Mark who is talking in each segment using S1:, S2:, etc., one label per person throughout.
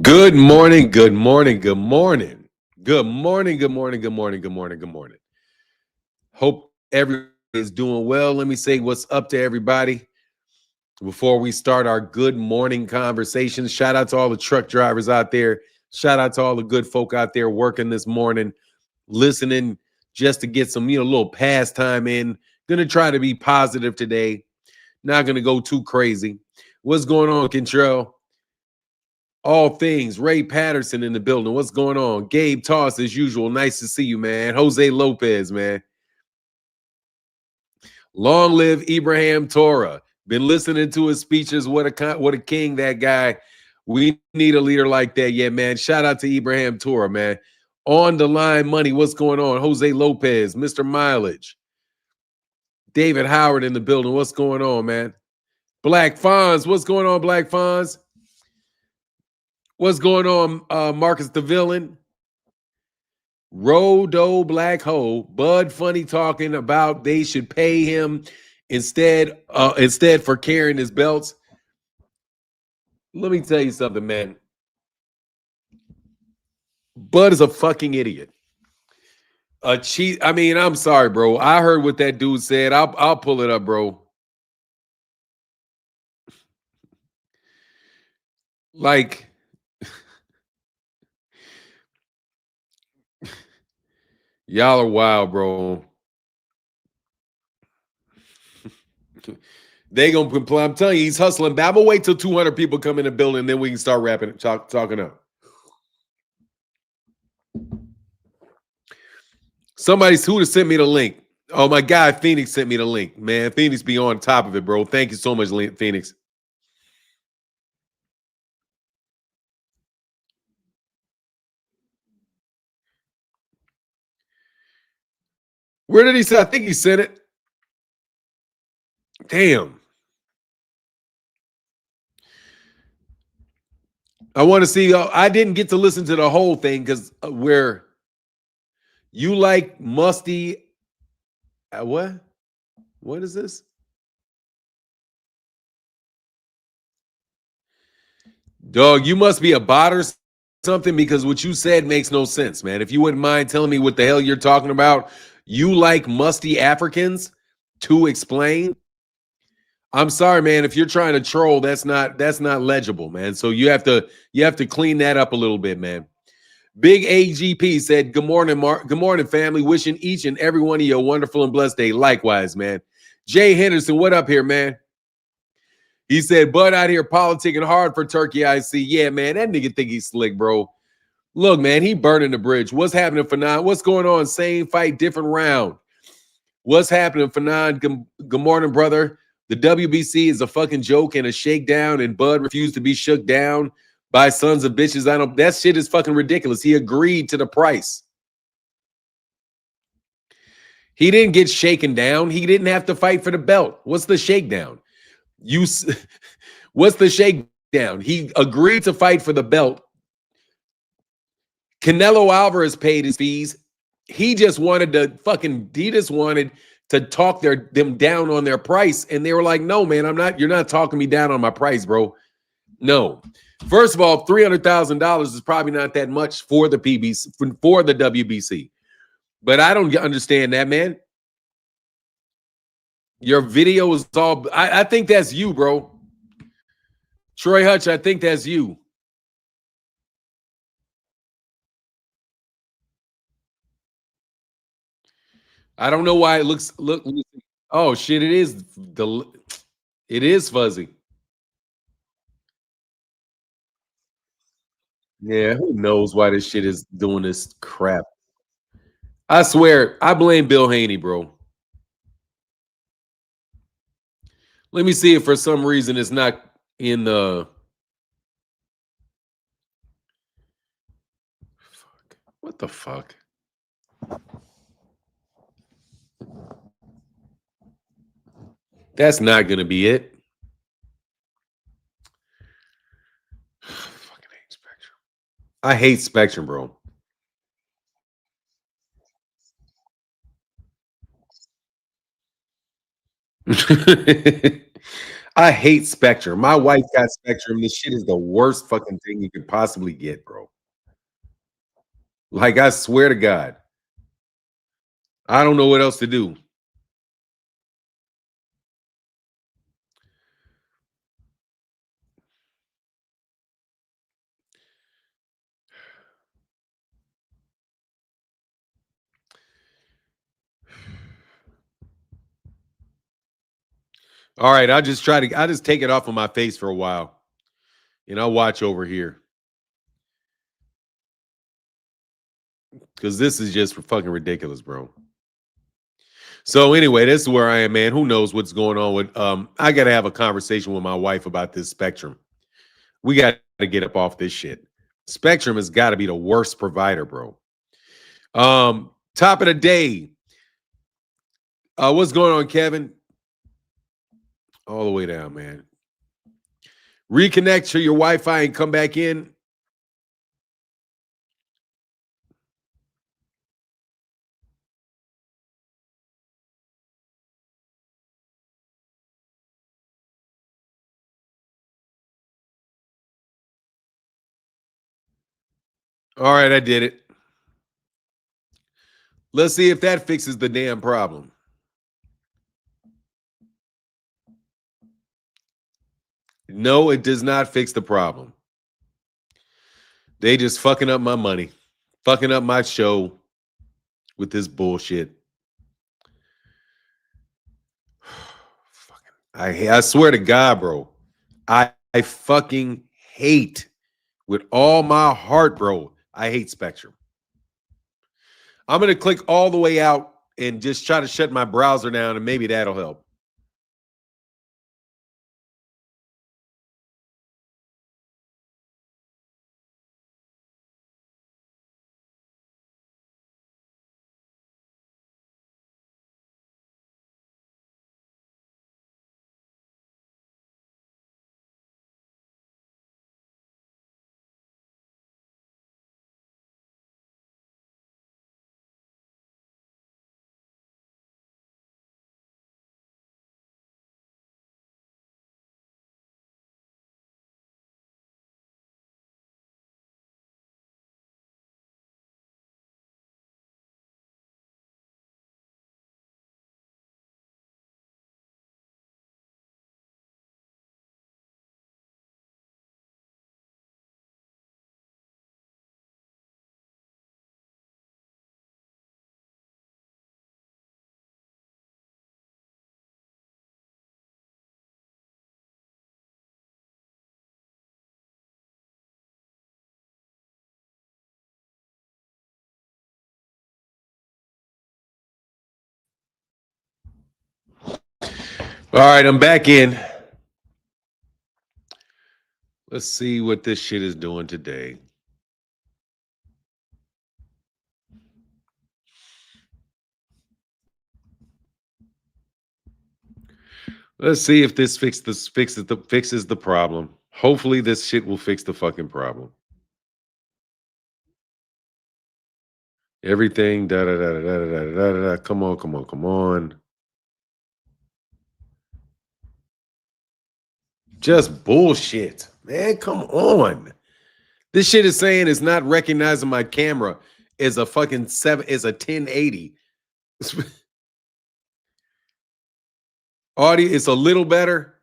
S1: Good morning, good morning, good morning. Good morning, good morning, good morning, good morning, good morning. Hope everybody is doing well. Let me say what's up to everybody before we start our good morning conversation. Shout out to all the truck drivers out there. Shout out to all the good folk out there working this morning, listening just to get some, little pastime in. Gonna try to be positive today. Not gonna go too crazy. What's going on, Contrell? All things. Ray Patterson in the building. What's going on? Gabe Toss, as usual. Nice to see you, man. Jose Lopez, man. Long live Ibrahim Torah. Been listening to his speeches. What a king that guy. We need a leader like that. Yeah, man. Shout out to Ibrahim Torah, man. On the line money. What's going on? Jose Lopez, Mr. Mileage. David Howard in the building. What's going on, man? Black Fonz. What's going on, Black Fonz? What's going on, Marcus the Villain? Rodo Black Hole, Bud Funny talking about they should pay him instead for carrying his belts. Let me tell you something, man. Bud is a fucking idiot. A cheat. I mean, I'm sorry, bro. I heard what that dude said. I'll pull it up, bro. Like, y'all are wild, bro. They gonna comply. I'm telling you, he's hustling. I'm gonna wait till 200 people come in the building, and then we can start talking up. Somebody who sent me the link. Oh, my guy Phoenix sent me the link. Man, Phoenix be on top of it, bro. Thank you so much, Phoenix. Where did he say? I think he sent it. Damn. I want to see. I didn't get to listen to the whole thing because where you like musty. What? What is this? Dog, you must be a bot or something because what you said makes no sense, man. If you wouldn't mind telling me what the hell you're talking about, you like musty Africans to explain. I'm sorry, man. If you're trying to troll, that's not legible, man. So you have to clean that up a little bit, man. Big AGP said, "Good morning, Mark. Good morning, family. Wishing each and every one of you a wonderful and blessed day. Likewise, man." Jay Henderson, what up here, man? He said, "Bud out here politicking hard for Turkey." I see. Yeah, man. That nigga think he's slick, bro. Look, man, he burning the bridge. What's happening, Fanon? What's going on? Same fight, different round. What's happening, Fanon? Good morning, brother. The WBC is a fucking joke and a shakedown, and Bud refused to be shook down by sons of bitches. That shit is fucking ridiculous. He agreed to the price. He didn't get shaken down. He didn't have to fight for the belt. What's the shakedown? What's the shakedown? He agreed to fight for the belt. Canelo Alvarez paid his fees. He just wanted to talk them down on their price, and they were like, "No, man, you're not talking me down on my price, bro. No." First of all, $300,000 is probably not that much for the PBC, for the WBC. But I don't understand that, man. Your video is all I think that's you, bro. Troy Hutch, I think that's you. I don't know why it looks oh shit, it is fuzzy. Yeah, who knows why this shit is doing this crap. I swear, I blame Bill Haney, bro. Let me see if for some reason it's not in the fuck. What the fuck? That's not gonna be it. Fucking hate Spectrum. I hate Spectrum, bro. I hate Spectrum. My wife got Spectrum. This shit is the worst fucking thing you could possibly get, bro. Like, I swear to God, I don't know what else to do. All right, I just take it off of my face for a while, and I'll watch over here because this is just fucking ridiculous, bro. So anyway, this is where I am, man. Who knows what's going on with I gotta have a conversation with my wife about this Spectrum. We gotta get up off this shit. Spectrum has got to be the worst provider, bro. Top of the day. What's going on, Kevin? All the way down, man. Reconnect to your Wi-Fi and come back in. All right, I did it. Let's see if that fixes the damn problem. No, it does not fix the problem. They just fucking up my money, fucking up my show with this bullshit. I swear to God, bro. I fucking hate with all my heart, bro. I hate Spectrum. I'm gonna click all the way out and just try to shut my browser down, and maybe that'll help. All right, I'm back in. Let's see what this shit is doing today. Let's see if this fixes the problem. Hopefully, this shit will fix the fucking problem. Everything da da da da da da da da da. Come on, come on, come on. Just bullshit, man. Come on. This shit is saying it's not recognizing my camera as a fucking is a 1080. Audio, it's a little better.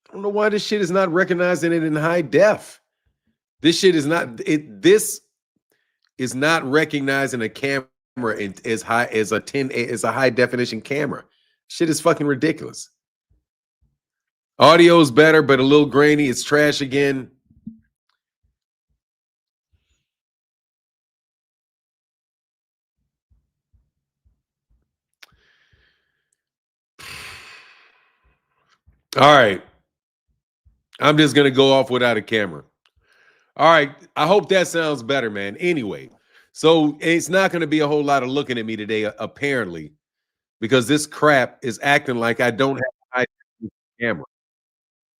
S1: I don't know why this shit is not recognizing it in high def. This shit is not it. This is not recognizing a camera as high as a high definition camera. Shit is fucking ridiculous. Audio's better, but a little grainy. It's trash again. All right. I'm just gonna go off without a camera. All right. I hope that sounds better, man. Anyway, so it's not gonna be a whole lot of looking at me today, apparently, because this crap is acting like I don't have a high camera.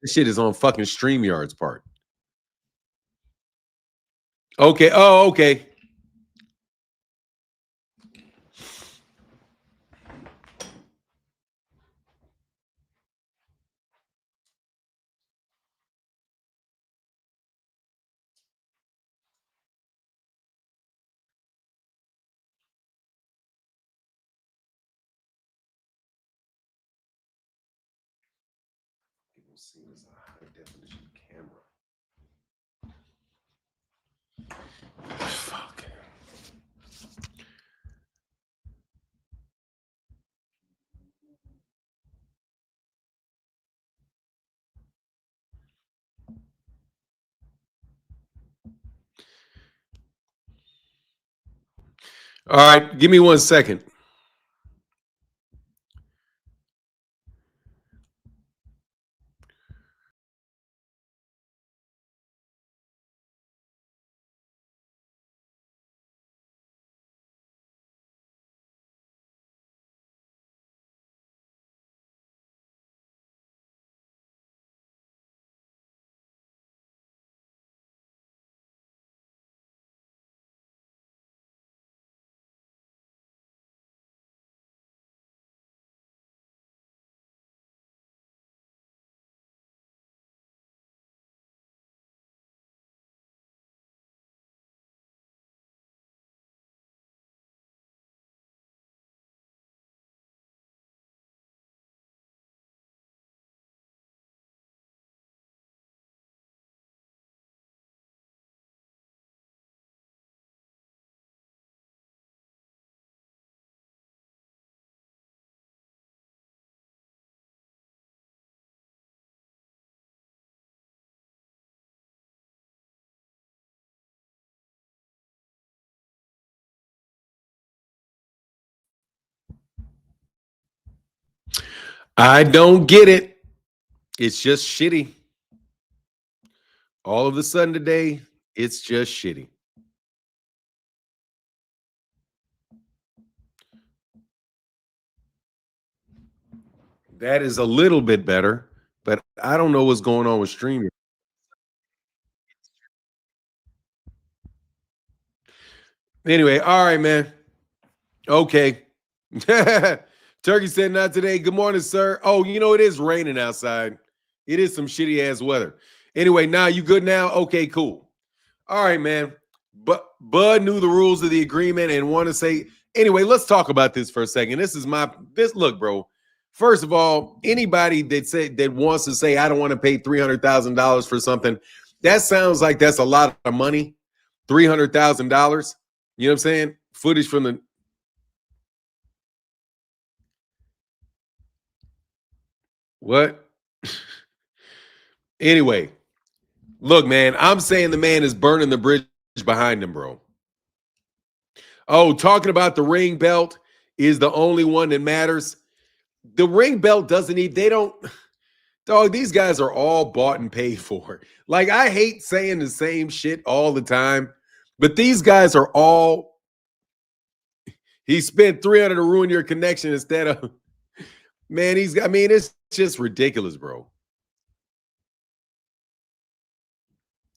S1: This shit is on fucking StreamYard's part. Okay. Oh, okay. see this high definition camera. Fuck. All right, give me 1 second. I don't get it. It's just shitty. All of a sudden today, it's just shitty. That is a little bit better, but I don't know what's going on with streaming. Anyway, all right, man. Okay. Turkey said not today. Good morning, sir. Oh, you know, it is raining outside. It is some shitty ass weather. Anyway, now you good now? Okay, cool. All right, man. But Bud knew the rules of the agreement and want to say, anyway, let's talk about this for a second. This look, bro. First of all, anybody that wants to say I don't want to pay $300,000 for something, that sounds like that's a lot of money. $300,000. You know what I'm saying? Footage from the what? Anyway, look, man, I'm saying the man is burning the bridge behind him, bro. Oh, talking about the ring belt is the only one that matters. The ring belt doesn't even, they don't, dog, these guys are all bought and paid for. Like, I hate saying the same shit all the time, but these guys are all, he spent 300 to ruin your connection instead of, man, it's just ridiculous, bro.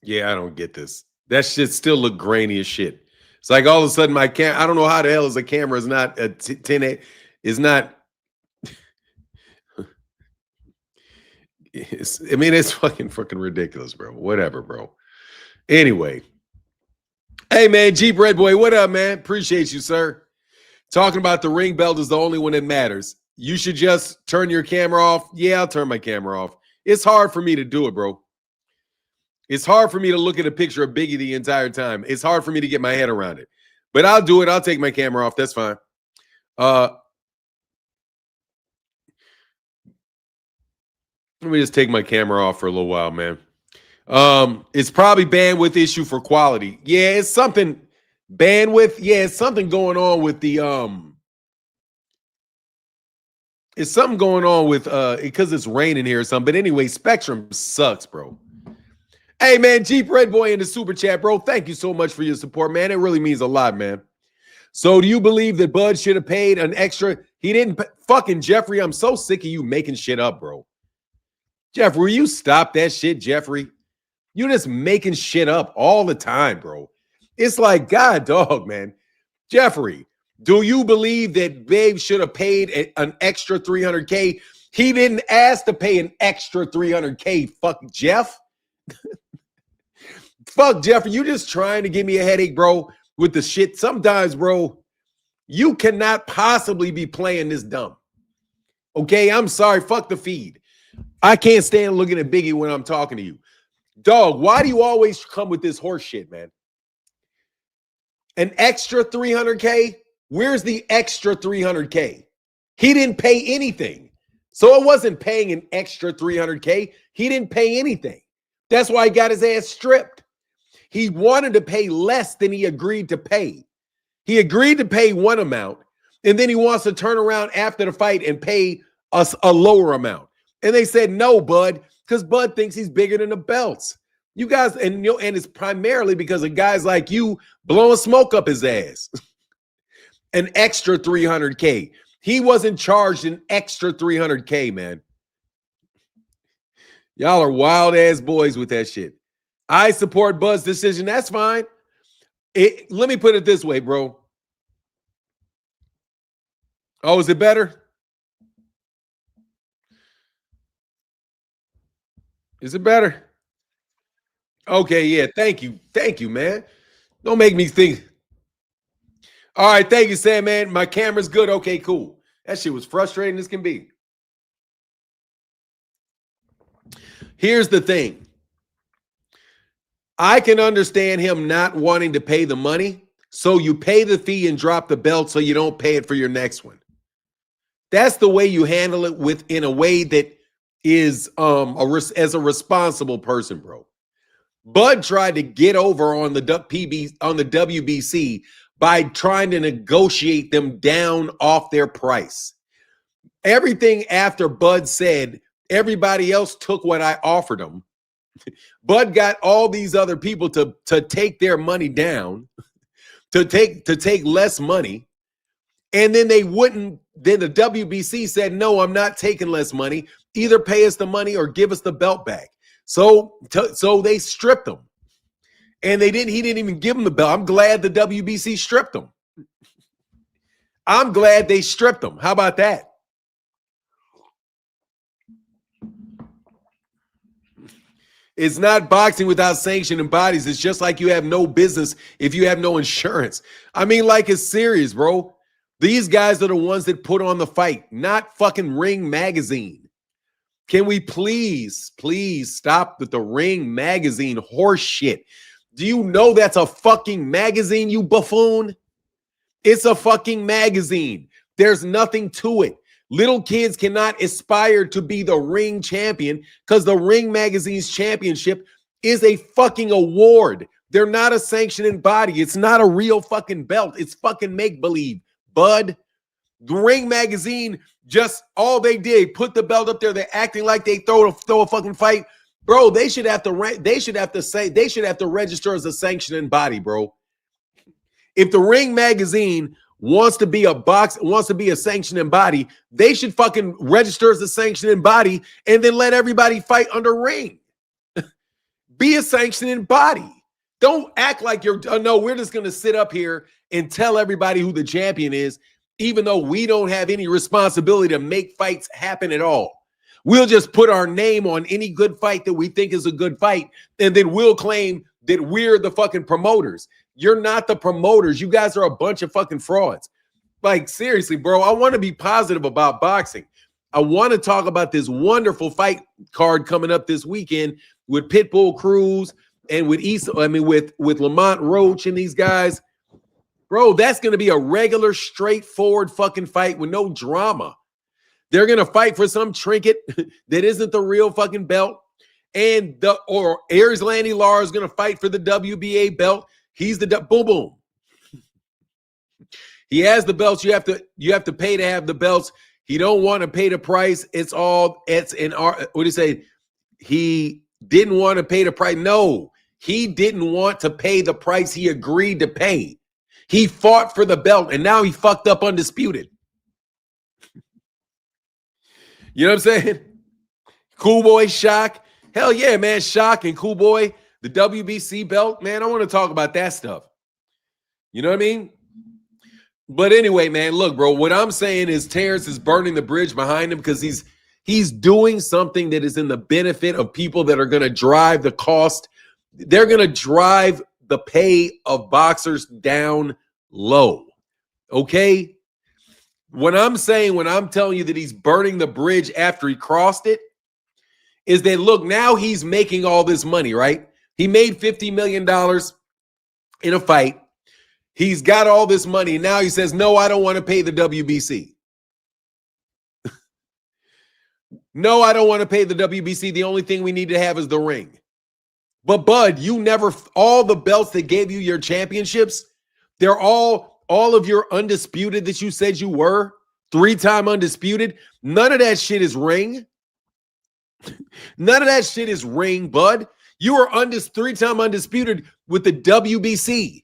S1: Yeah, I don't get this. That shit still look grainy as shit. It's like all of a sudden I don't know how the hell is a camera is not a 10 is not it's fucking ridiculous, bro. Whatever, bro. Anyway. Hey man, Jeep Red Boy, what up, man? Appreciate you, sir. Talking about the ring belt is the only one that matters. You should just turn your camera off. Yeah, I'll turn my camera off. It's hard for me to do it, bro. It's hard for me to look at a picture of Biggie the entire time. It's hard for me to get my head around it. But I'll do it. I'll take my camera off. That's fine. Let me just take my camera off for a little while, man. It's probably bandwidth issue for quality. Yeah, it's something bandwidth. Yeah, it's something going on with the it's something going on with because it's raining here or something. But anyway, Spectrum sucks, bro. Hey, man, Jeep Red Boy in the super chat, bro. Thank you so much for your support, man. It really means a lot, man. So do you believe that Bud should have paid an extra? He didn't. Fucking Jeffrey, I'm so sick of you making shit up, bro. Jeffrey, will you stop that shit, Jeffrey? You just making shit up all the time, bro. It's like, God, dog, man. Jeffrey, do you believe that Babe should have paid an extra $300K? He didn't ask to pay an extra $300K. Fuck Jeff. Fuck Jeffrey, you just trying to give me a headache, bro, with the shit. Sometimes, bro, you cannot possibly be playing this dumb. Okay, I'm sorry. Fuck the feed. I can't stand looking at Biggie when I'm talking to you. Dog, why do you always come with this horse shit, man? An extra 300K? Where's the extra 300K? He didn't pay anything. So it wasn't paying an extra 300K. He didn't pay anything. That's why he got his ass stripped. He wanted to pay less than he agreed to pay. He agreed to pay one amount, and then he wants to turn around after the fight and pay us a lower amount. And they said, no, Bud, because Bud thinks he's bigger than the belts. You guys, and it's primarily because of guys like you blowing smoke up his ass. An extra 300K. He wasn't charged an extra 300K, man. Y'all are wild ass boys with that shit. I support Bud's decision. That's fine. Let me put it this way, bro. Oh, is it better? Is it better? Okay, yeah. Thank you. Thank you, man. Don't make me think. All right, thank you, Sam, man. My camera's good. Okay, cool. That shit was frustrating as can be. Here's the thing. I can understand him not wanting to pay the money, so you pay the fee and drop the belt so you don't pay it for your next one. That's the way you handle it in a way that is as a responsible person, bro. Bud tried to get over on the WBC by trying to negotiate them down off their price. Everything after Bud said, everybody else took what I offered them. Bud got all these other people to take their money down, to take less money. And then they wouldn't, then the WBC said, no, I'm not taking less money. Either pay us the money or give us the belt back. So they stripped him. And he didn't even give him the belt. I'm glad the WBC stripped him. I'm glad they stripped him. How about that? It's not boxing without sanctioning bodies. It's just like you have no business if you have no insurance. I mean, like, it's serious, bro. These guys are the ones that put on the fight, not fucking Ring Magazine. Can we please stop with the Ring Magazine horse shit? Do you know that's a fucking magazine, you buffoon? It's a fucking magazine. There's nothing to it. Little kids cannot aspire to be the ring champion because the Ring Magazine's championship is a fucking award. They're not a sanctioning body. It's not a real fucking belt. It's fucking make-believe, Bud. The Ring Magazine, just all they did, put the belt up there. They're acting like they throw a fucking fight. Bro, they should have to register as a sanctioning body, bro. If the Ring Magazine wants to be a sanctioning body, they should fucking register as a sanctioning body and then let everybody fight under Ring. Be a sanctioning body. Don't act like no, we're just going to sit up here and tell everybody who the champion is, even though we don't have any responsibility to make fights happen at all. We'll just put our name on any good fight that we think is a good fight, and then we'll claim that we're the fucking promoters. You're not the promoters. You guys are a bunch of fucking frauds. Like, seriously, bro, I want to be positive about boxing. I want to talk about this wonderful fight card coming up this weekend with Pitbull Cruz and with Lamont Roach and these guys. Bro, that's going to be a regular, straightforward fucking fight with no drama. They're going to fight for some trinket that isn't the real fucking belt. Or Erislandy Lara is going to fight for the WBA belt. He's the boom boom. He has the belts. You have to pay to have the belts. He don't want to pay the price. It's in our, what do you say? He didn't want to pay the price. No, he didn't want to pay the price he agreed to pay. He fought for the belt, and now he fucked up undisputed. You know what I'm saying? Cool Boy, Shock. Hell yeah, man. Shock and Cool Boy, the WBC belt. Man, I want to talk about that stuff. You know what I mean? But anyway, man, look, bro, what I'm saying is Terence is burning the bridge behind him because he's doing something that is in the benefit of people that are going to drive the cost. They're going to drive the pay of boxers down low. Okay? When I'm telling you that he's burning the bridge after he crossed it, is that, look, now he's making all this money, right? He made $50 million in a fight. He's got all this money. Now he says, no, I don't want to pay the WBC. No, I don't want to pay the WBC. The only thing we need to have is the ring. But, Bud, you never, all the belts that gave you your championships, they're all of your undisputed that you said you were, 3-time undisputed. None of that shit is ring. None of that shit is ring, Bud. You were 3-time undisputed with the WBC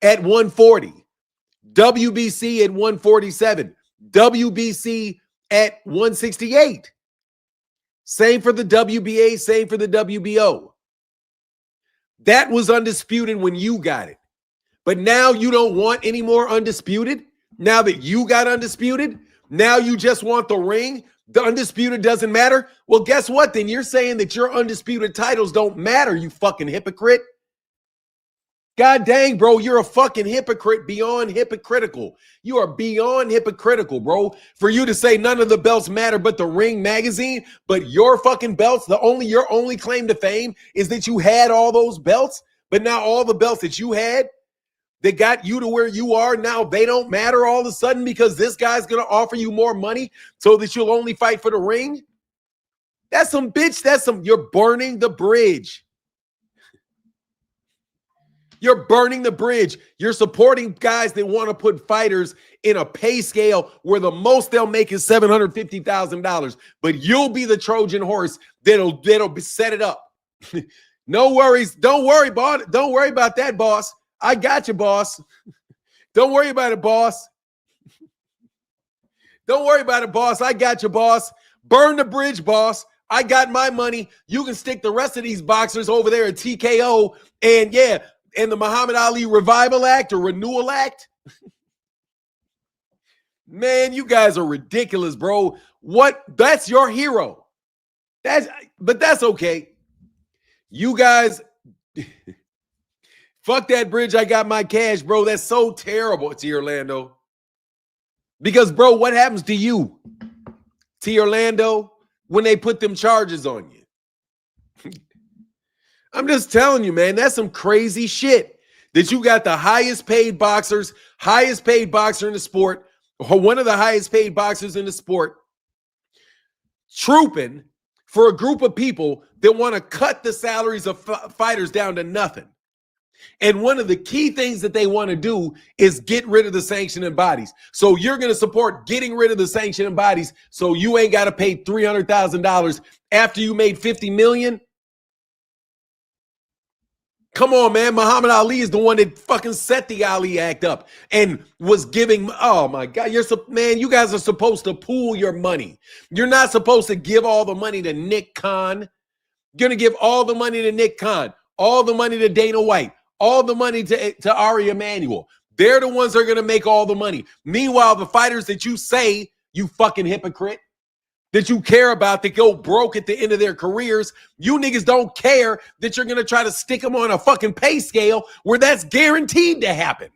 S1: at 140, WBC at 147, WBC at 168. Same for the WBA, same for the WBO. That was undisputed when you got it. But now you don't want any more undisputed? Now that you got undisputed? Now you just want the ring? The undisputed doesn't matter? Well, guess what? Then you're saying that your undisputed titles don't matter, you fucking hypocrite. God dang, bro, you're a fucking hypocrite beyond hypocritical. You are beyond hypocritical, bro. For you to say none of the belts matter but the Ring magazine, but your fucking belts, your only claim to fame is that you had all those belts, but now all the belts that you had that got you to where you are, now they don't matter all of a sudden because this guy's going to offer you more money so that you'll only fight for the ring? That's some bitch. You're burning the bridge. You're burning the bridge. You're supporting guys that want to put fighters in a pay scale where the most they'll make is $750,000. But you'll be the Trojan horse that'll set it up. No worries. Don't worry, boss. Don't worry about that, boss. I got you, boss. Don't worry about it, boss. Don't worry about it, boss. I got you, boss. Burn the bridge, boss. I got my money. You can stick the rest of these boxers over there at TKO and and the Muhammad Ali Revival Act or Renewal Act. Man, you guys are ridiculous, bro. That's your hero. But that's okay. You guys, fuck that bridge. I got my cash, bro. That's so terrible to Orlando. Because, bro, what happens to you, to Orlando, when they put them charges on you? I'm just telling you, man, that's some crazy shit that you got the highest paid boxer in the sport, or one of the highest paid boxers in the sport, trooping for a group of people that want to cut the salaries of fighters down to nothing. And one of the key things that they want to do is get rid of the sanctioning bodies. So you're going to support getting rid of the sanctioning bodies so you ain't got to pay $300,000 after you made $50 million? Come on, man. Muhammad Ali is the one that fucking set the Ali Act up and was giving. Oh, my God. You guys are supposed to pool your money. You're not supposed to give all the money to Nick Khan. You're going to give all the money to Nick Khan, all the money to Dana White, all the money to Ari Emanuel. They're the ones that are going to make all the money. Meanwhile, the fighters that you say, you fucking hypocrite, that you care about that go broke at the end of their careers, you niggas don't care that you're going to try to stick them on a fucking pay scale where that's guaranteed to happen.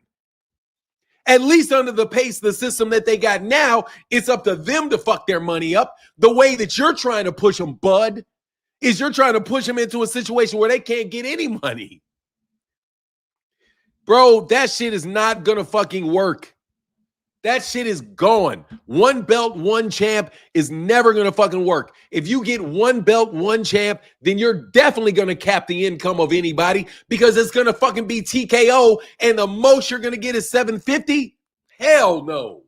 S1: At least under the system that they got now, it's up to them to fuck their money up. The way that you're trying to push them, Bud, is you're trying to push them into a situation where they can't get any money. Bro, that shit is not going to fucking work. That shit is gone. One belt, one champ is never going to fucking work. If you get one belt, one champ, then you're definitely going to cap the income of anybody because it's going to fucking be TKO and the most you're going to get is $750. Hell no.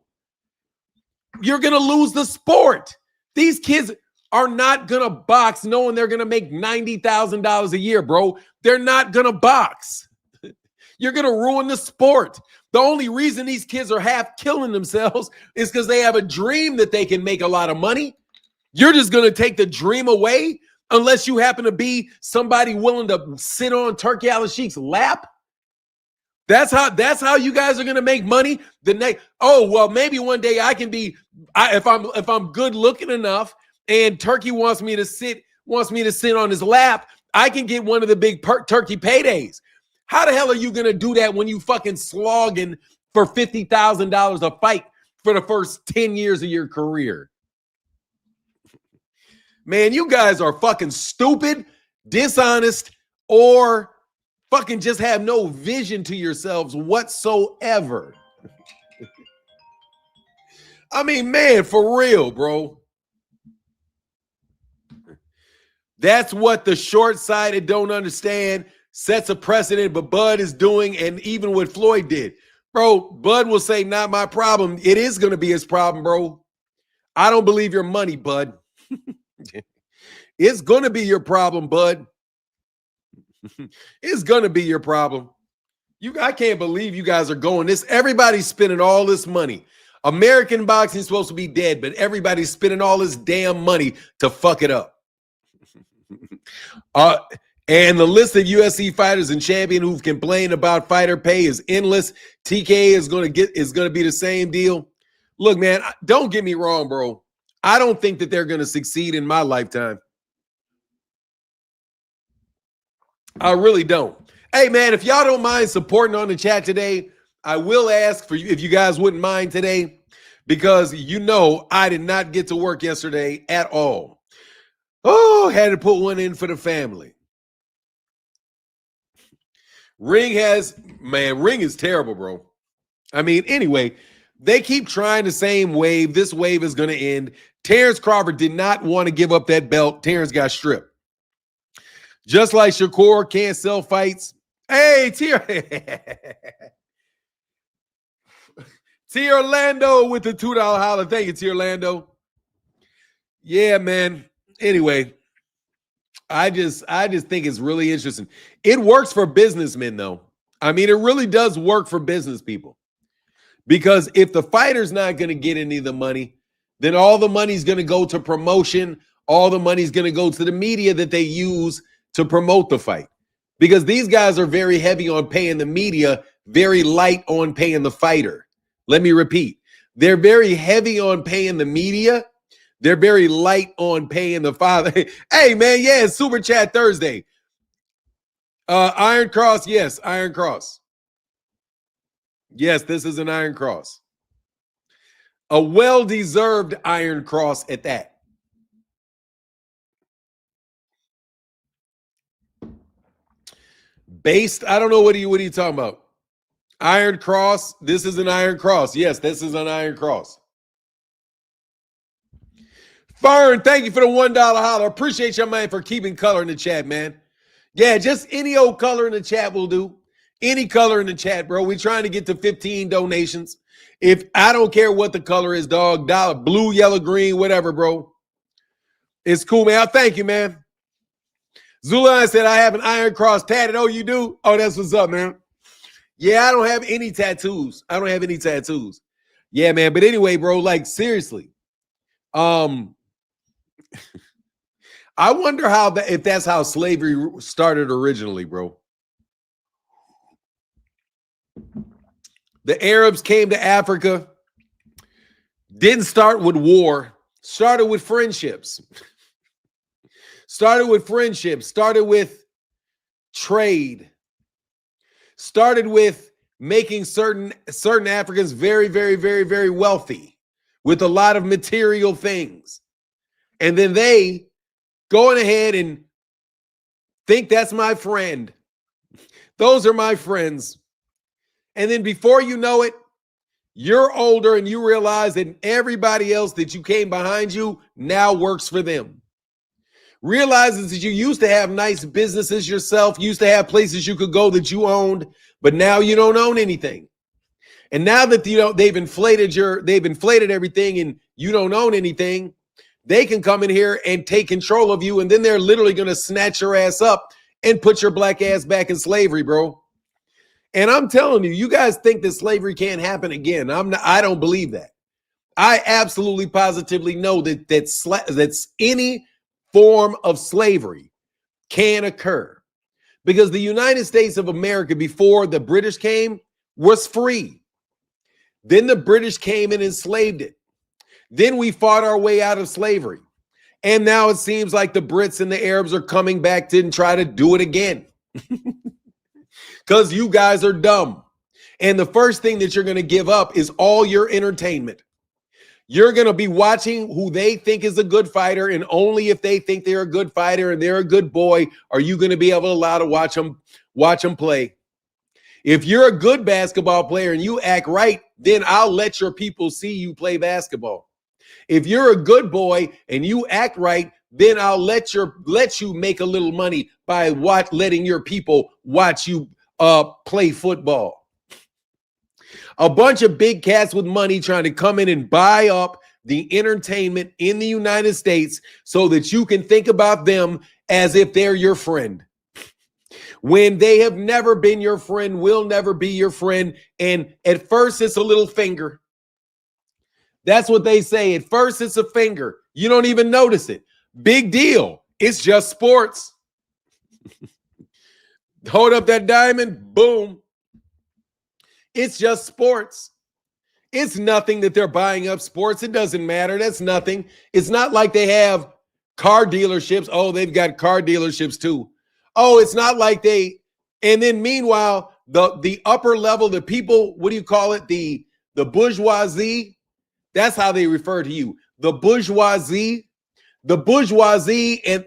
S1: You're going to lose the sport. These kids are not going to box knowing they're going to make $90,000 a year, bro. They're not going to box. You're going to ruin the sport. The only reason these kids are half killing themselves is because they have a dream that they can make a lot of money. You're just going to take the dream away unless you happen to be somebody willing to sit on Turki Al-Sheikh's lap. That's how you guys are going to make money. Maybe one day I can be if I'm good looking enough and Turki wants me to sit on his lap, I can get one of the big Turki paydays. How the hell are you going to do that when you fucking slogging for $50,000 a fight for the first 10 years of your career? Man, you guys are fucking stupid, dishonest, or fucking just have no vision to yourselves whatsoever. I mean, man, for real, bro. That's what the short-sighted don't understand sets a precedent, but Bud is doing, and even what Floyd did. Bro, Bud will say, not my problem. It is going to be his problem, bro. I don't believe your money, Bud. It's going to be your problem, Bud. It's going to be your problem. I can't believe you guys are going this. Everybody's spending all this money. American boxing is supposed to be dead, but everybody's spending all this damn money to fuck it up. And the list of UFC fighters and champion who've complained about fighter pay is endless. TK is going to be the same deal. Look, man, don't get me wrong, bro. I don't think that they're going to succeed in my lifetime. I really don't. Hey, man, if y'all don't mind supporting on the chat today, I will ask for you if you guys wouldn't mind today, because you know I did not get to work yesterday at all. Oh, had to put one in for the family. Ring is terrible, bro. I mean, anyway, they keep trying the same wave. This wave is going to end. Terence Crawford did not want to give up that belt. Terence got stripped. Just like Shakur can't sell fights. Hey, T Orlando with the $2 holler. Thank you, T Orlando. Yeah, man. Anyway, I just think it's really interesting. It works for businessmen, though. I mean, it really does work for business people. Because if the fighter's not going to get any of the money, then all the money's going to go to promotion. All the money's going to go to the media that they use to promote the fight. Because these guys are very heavy on paying the media, very light on paying the fighter. Let me repeat. They're very heavy on paying the media. They're very light on paying the father. Hey, man, yeah, it's Super Chat Thursday. Iron Cross, yes, Iron Cross. Yes, this is an Iron Cross. A well-deserved Iron Cross at that. Based, I don't know, what are you talking about? Iron Cross, this is an Iron Cross. Yes, this is an Iron Cross. Fern, thank you for the $1 holler. Appreciate your man for keeping color in the chat, man. Yeah, just any old color in the chat will do. Any color in the chat, bro. We're trying to get to 15 donations. If I don't care what the color is, dog, dollar, blue, yellow, green, whatever, bro. It's cool, man. Thank you, man. Zulan said, I have an Iron Cross tatted. Oh, you do? Oh, that's what's up, man. Yeah, I don't have any tattoos. I don't have any tattoos. Yeah, man. But anyway, bro, like, seriously. I wonder if that's how slavery started originally, bro. The Arabs came to Africa, didn't start with war, started with friendships. Started with trade. Started with making certain Africans very, very, very, very wealthy with a lot of material things. And then they going ahead and think that's my friend. Those are my friends. And then before you know it, you're older and you realize that everybody else that you came behind you now works for them. Realizes that you used to have nice businesses yourself, used to have places you could go that you owned, but now you don't own anything. And now that they've inflated everything and you don't own anything, they can come in here and take control of you, and then they're literally going to snatch your ass up and put your black ass back in slavery, bro. And I'm telling you, you guys think that slavery can't happen again. I don't believe that. I absolutely positively know that's any form of slavery can occur, because the United States of America, before the British came, was free. Then the British came and enslaved it. Then we fought our way out of slavery. And now it seems like the Brits and the Arabs are coming back to and try to do it again. Because you guys are dumb. And the first thing that you're going to give up is all your entertainment. You're going to be watching who they think is a good fighter, and only if they think they're a good fighter and they're a good boy are you going to be able to allow to watch them play. If you're a good basketball player and you act right, then I'll let your people see you play basketball. If you're a good boy and you act right, then I'll let you make a little money by letting your people watch you play football. A bunch of big cats with money trying to come in and buy up the entertainment in the United States so that you can think about them as if they're your friend. When they have never been your friend, will never be your friend. And at first, it's a little finger. That's what they say. At first, it's a finger. You don't even notice it. Big deal. It's just sports. Hold up that diamond. Boom. It's just sports. It's nothing that they're buying up sports. It doesn't matter. That's nothing. It's not like they have car dealerships. Oh, they've got car dealerships too. Oh, it's not like and then meanwhile, the upper level, the people, what do you call it? The bourgeoisie. That's how they refer to you. The bourgeoisie and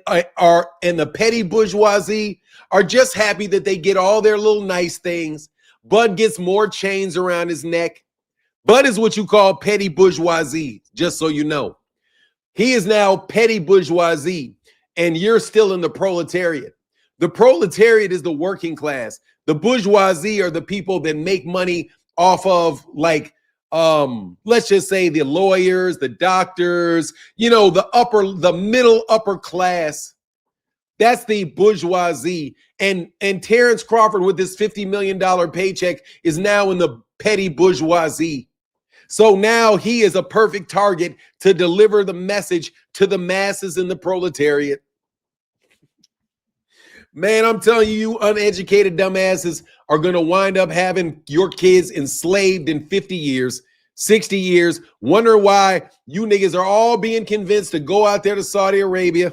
S1: the petty bourgeoisie are just happy that they get all their little nice things. Bud gets more chains around his neck. Bud is what you call petty bourgeoisie, just so you know. He is now petty bourgeoisie, and you're still in the proletariat. The proletariat is the working class. The bourgeoisie are the people that make money off of, like, let's just say the lawyers, the doctors, the middle upper class. That's the bourgeoisie. And Terence Crawford with this $50 million paycheck is now in the petty bourgeoisie. So now he is a perfect target to deliver the message to the masses in the proletariat. Man, I'm telling you, uneducated dumbasses are going to wind up having your kids enslaved in 50 years, 60 years. Wonder why you niggas are all being convinced to go out there to Saudi Arabia.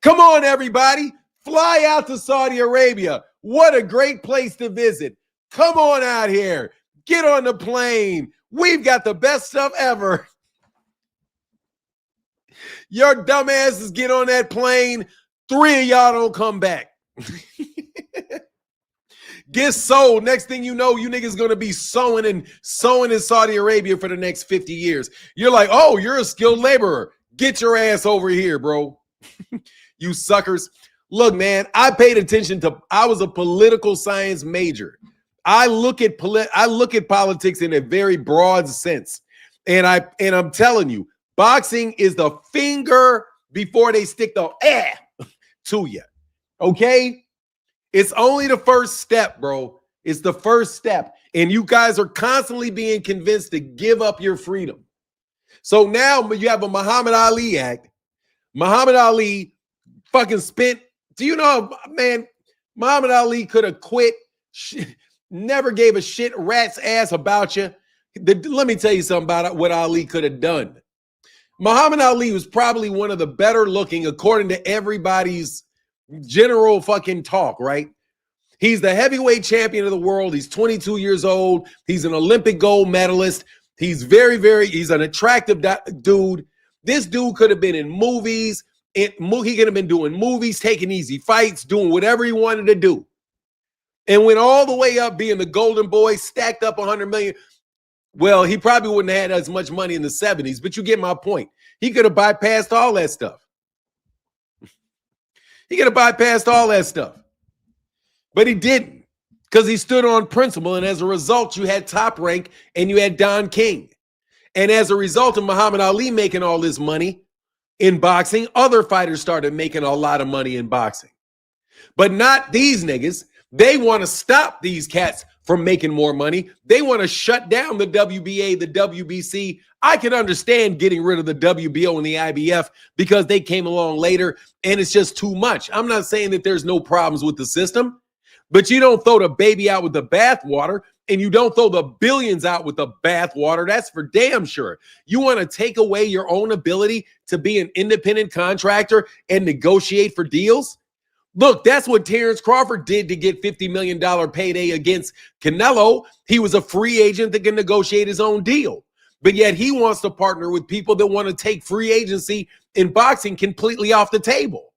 S1: Come on, everybody. Fly out to Saudi Arabia. What a great place to visit. Come on out here. Get on the plane. We've got the best stuff ever. Your dumbasses get on that plane. 3 of y'all don't come back. Get sold. Next thing you know, you niggas going to be sewing in Saudi Arabia for the next 50 years. You're like, oh, you're a skilled laborer. Get your ass over here, bro. You suckers. Look, man, I paid attention I was a political science major. I look at politics in a very broad sense. And I'm telling you, boxing is the finger before they stick the to you. Okay? It's only the first step, bro. It's the first step. And you guys are constantly being convinced to give up your freedom. So now you have a Muhammad Ali act. Muhammad Ali fucking spent, do you know, man, Muhammad Ali could have quit, never gave a shit rat's ass about you. Let me tell you something about what Ali could have done. Muhammad Ali was probably one of the better looking, according to everybody's general fucking talk, right? He's the heavyweight champion of the world. He's 22 years old. He's an Olympic gold medalist. He's he's an attractive dude. This dude could have been in movies. He could have been doing movies, taking easy fights, doing whatever he wanted to do. And went all the way up being the golden boy, stacked up 100 million. Well, he probably wouldn't have had as much money in the 70s, but you get my point. He could have bypassed all that stuff. He could have bypassed all that stuff. But he didn't, because he stood on principle. And as a result, you had Top Rank and you had Don King. And as a result of Muhammad Ali making all this money in boxing, other fighters started making a lot of money in boxing. But not these niggas. They want to stop these cats from making more money. They want to shut down the WBA, the WBC. I can understand getting rid of the WBO and the IBF because they came along later and it's just too much. I'm not saying that there's no problems with the system, but you don't throw the baby out with the bathwater, and you don't throw the billions out with the bathwater. That's for damn sure. You want to take away your own ability to be an independent contractor and negotiate for deals? Look, that's what Terence Crawford did to get $50 million payday against Canelo. He was a free agent that can negotiate his own deal. But yet he wants to partner with people that want to take free agency in boxing completely off the table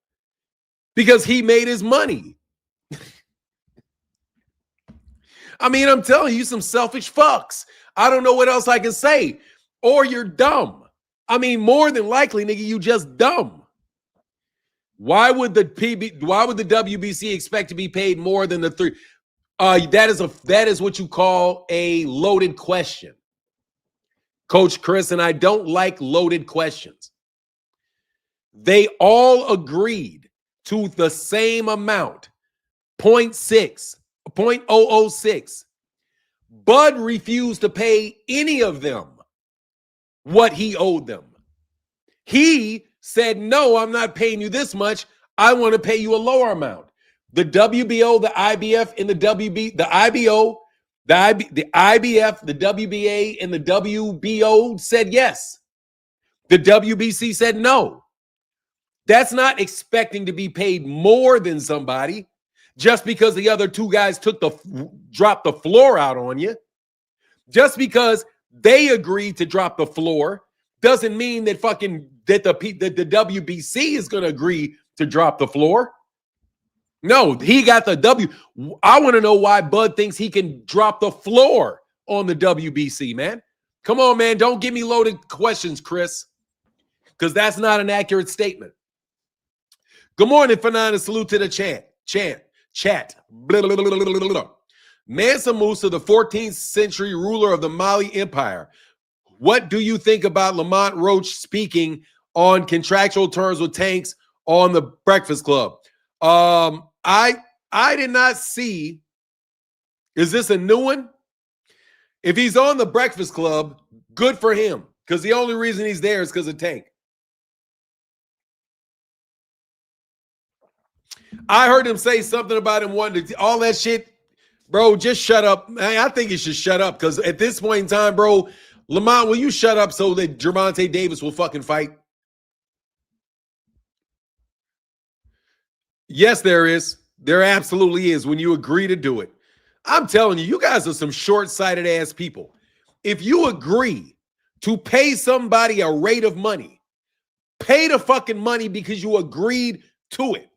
S1: because he made his money. I mean, I'm telling you, some selfish fucks. I don't know what else I can say. Or you're dumb. I mean, more than likely, nigga, you just dumb. Why would the WBC expect to be paid more than the three? That is what you call a loaded question, Coach Chris, and I don't like loaded questions. They all agreed to the same amount, 0.006. Bud refused to pay any of them what he owed them. He said, no, I'm not paying you this much. I want to pay you a lower amount. The WBO, the IBF, and the WB, the IBO, the IBF, the WBA, and the WBO said yes. The WBC said no. That's not expecting to be paid more than somebody just because the other two guys dropped the floor out on you. Just because they agreed to drop the floor doesn't mean that the WBC is going to agree to drop the floor. No, he got the W. I want to know why Bud thinks he can drop the floor on the WBC, man. Come on, man. Don't give me loaded questions, Chris, because that's not an accurate statement. Good morning, Fanana. Salute to the chat. Blah, blah, blah, blah, blah, blah. Mansa Musa, the 14th century ruler of the Mali Empire. What do you think about Lamont Roach speaking on contractual terms with Tanks on the Breakfast Club? I did not see. Is this a new one? If he's on the Breakfast Club, good for him, because the only reason he's there is because of Tank. I heard him say something about him wanting to, all that shit. Bro, just shut up. I think he should shut up, because at this point in time, bro, Lamont, will you shut up so that Gervonta Davis will fucking fight? Yes, there is. There absolutely is when you agree to do it. I'm telling you, you guys are some short-sighted ass people. If you agree to pay somebody a rate of money, pay the fucking money because you agreed to it.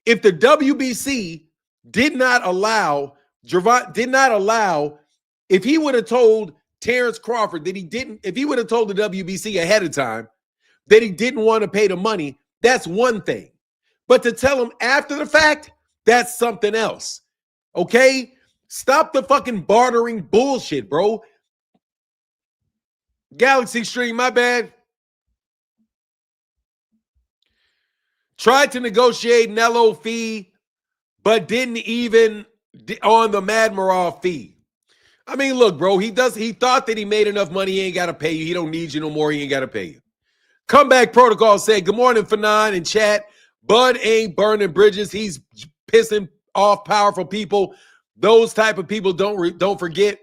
S1: If the WBC did not allow, if he would have told Terence Crawford that if he would have told the WBC ahead of time that he didn't want to pay the money, that's one thing. But to tell him after the fact, that's something else. Okay? Stop the fucking bartering bullshit, bro. Galaxy Stream, my bad. Tried to negotiate Nello fee, but didn't even on the Madmarov fee. I mean, look, bro, he thought that he made enough money, he ain't got to pay you. He don't need you no more, he ain't got to pay you. Comeback Protocol said, good morning, Fanon in chat. Bud ain't burning bridges. He's pissing off powerful people. Those type of people don't forget.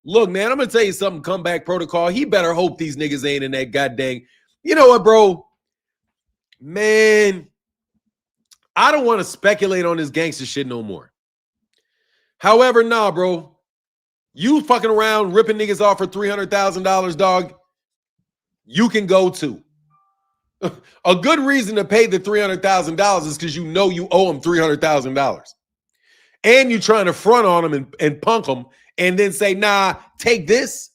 S1: Look, man, I'm going to tell you something, Comeback Protocol. He better hope these niggas ain't in that goddamn. You know what, bro? Man, I don't want to speculate on this gangster shit no more. However, nah, bro. You fucking around ripping niggas off for $300,000, dog. You can go too. A good reason to pay the $300,000 is because you know you owe them $300,000. And you're trying to front on them and punk them and then say, nah, take this.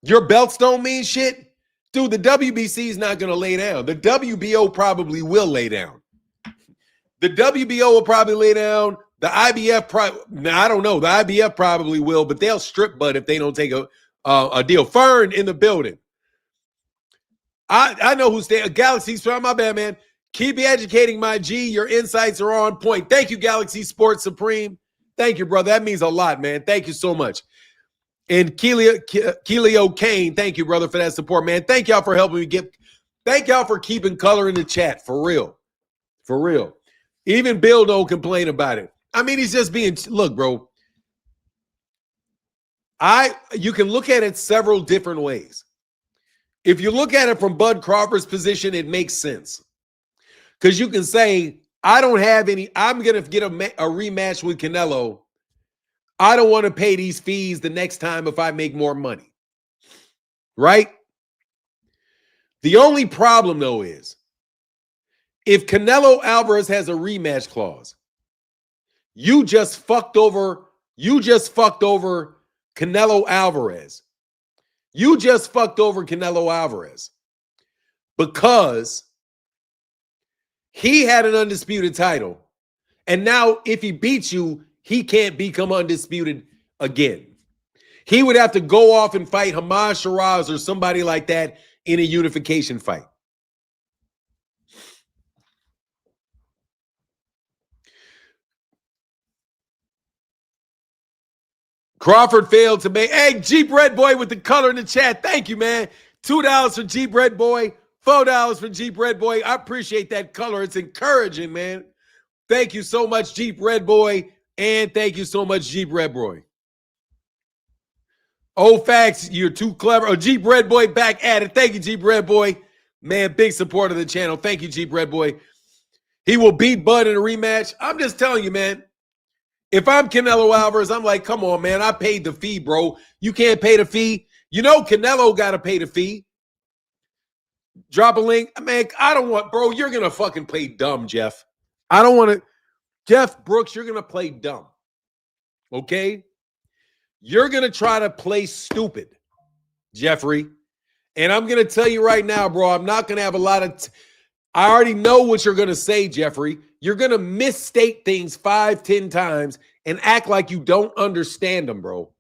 S1: Your belts don't mean shit. Dude, the WBC is not going to lay down. The WBO probably will lay down. The WBO will probably lay down. The IBF, I don't know. The IBF probably will, but they'll strip Bud if they don't take a deal. Fern in the building. I know who's there. Galaxy's from my bad, man. Keep educating, my G. Your insights are on point. Thank you, Galaxy Sports Supreme. Thank you, brother. That means a lot, man. Thank you so much. And Keelio Kane, thank you, brother, for that support, man. Thank y'all for helping me get. Thank y'all for keeping color in the chat, for real. For real. Even Bill don't complain about it. I mean, he's just being, look, bro. You can look at it several different ways. If you look at it from Bud Crawford's position, it makes sense. Because you can say, I don't have any, I'm going to get a rematch with Canelo. I don't want to pay these fees the next time if I make more money. right? The only problem, though, is if Canelo Alvarez has a rematch clause, you just fucked over Canelo Alvarez. You just fucked over Canelo Alvarez because he had an undisputed title. And now if he beats you, he can't become undisputed again. He would have to go off and fight Hamad Shiraz or somebody like that in a unification fight. Crawford failed to make. Hey, Jeep Red Boy with the color in the chat. Thank you, man. $2 for Jeep Red Boy. $4 for Jeep Red Boy. I appreciate that color. It's encouraging, man. Thank you so much, Jeep Red Boy. And thank you so much, Jeep Red Boy. Oh, facts, you're too clever. Oh, Jeep Red Boy back at it. Thank you, Jeep Red Boy. Man, big support of the channel. Thank you, Jeep Red Boy. He will beat Bud in a rematch. I'm just telling you, man. If I'm Canelo Alvarez, I'm like, come on, man. I paid the fee, bro. You can't pay the fee. You know Canelo got to pay the fee. Drop a link. Man, I don't want, bro, you're going to fucking play dumb, Jeff. I don't want to. Jeff Brooks, you're going to play dumb. Okay? You're going to try to play stupid, Jeffrey. And I'm going to tell you right now, bro, I'm not going to have a lot of I already know what you're going to say, Jeffrey. You're going to misstate things 5-10 times and act like you don't understand them, bro.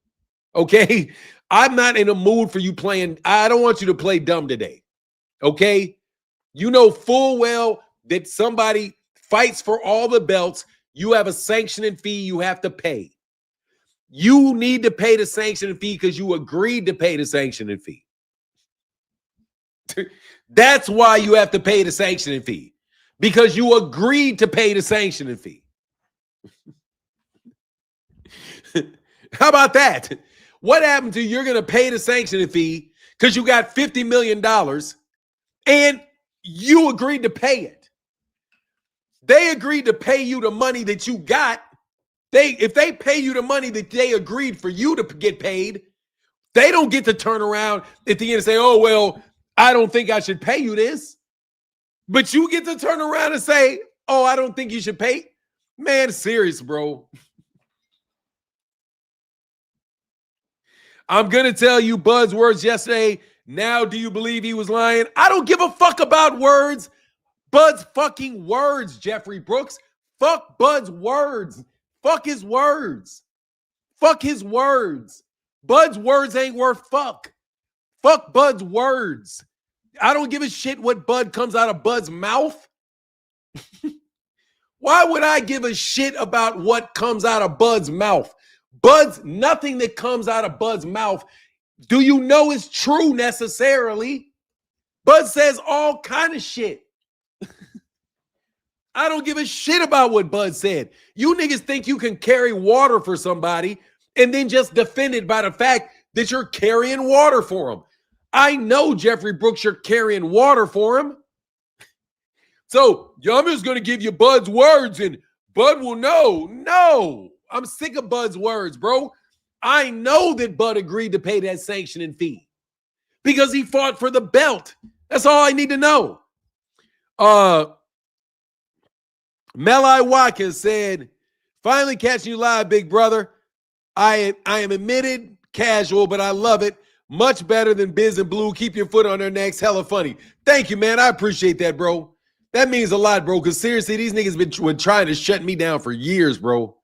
S1: Okay? I'm not in a mood for you playing. I don't want you to play dumb today. Okay? You know full well that somebody fights for all the belts. You have a sanctioning fee you have to pay. You need to pay the sanctioning fee because you agreed to pay the sanctioning fee. That's why you have to pay the sanctioning fee. Because you agreed to pay the sanctioning fee. How about that? What happened to you're going to pay the sanctioning fee because you got $50 million and you agreed to pay it? They agreed to pay you the money that you got. If they pay you the money that they agreed for you to get paid, they don't get to turn around at the end and say, oh, well, I don't think I should pay you this. But you get to turn around and say, oh, I don't think you should pay. Man, serious, bro. I'm going to tell you Bud's words yesterday. Now, do you believe he was lying? I don't give a fuck about words. Bud's fucking words, Jeffrey Brooks. Fuck Bud's words. Fuck his words. Fuck his words. Bud's words ain't worth fuck. Fuck Bud's words. I don't give a shit what Bud comes out of Bud's mouth. Why would I give a shit about what comes out of Bud's mouth? Nothing that comes out of Bud's mouth, do you know is true necessarily? Bud says all kind of shit. I don't give a shit about what Bud said. You niggas think you can carry water for somebody and then just defend it by the fact that you're carrying water for them. I know, Jeffrey Brooks, you're carrying water for him. So, I'm just going to give you Bud's words and Bud will know. No, I'm sick of Bud's words, bro. I know that Bud agreed to pay that sanctioning fee because he fought for the belt. That's all I need to know. Melai Watkins said, finally catching you live, big brother. I am admitted casual, but I love it. Much better than Biz and Blue. Keep your foot on their necks. Hella funny. Thank you, man. I appreciate that, bro. That means a lot, bro, because seriously, these niggas been trying to shut me down for years, bro.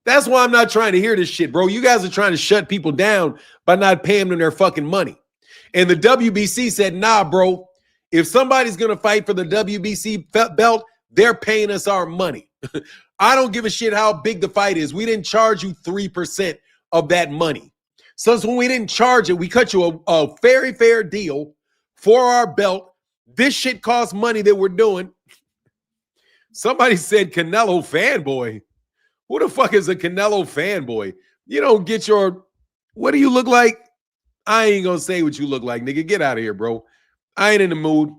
S1: That's why I'm not trying to hear this shit, bro. You guys are trying to shut people down by not paying them their fucking money. And the WBC said, nah, bro. If somebody's going to fight for the WBC belt, they're paying us our money. I don't give a shit how big the fight is. We didn't charge you 3% of that money. So when we didn't charge it, we cut you a very fair deal for our belt. This shit costs money that we're doing. Somebody said Canelo fanboy. Who the fuck is a Canelo fanboy? You don't get your, what do you look like? I ain't going to say what you look like, nigga. Get out of here, bro. I ain't in the mood.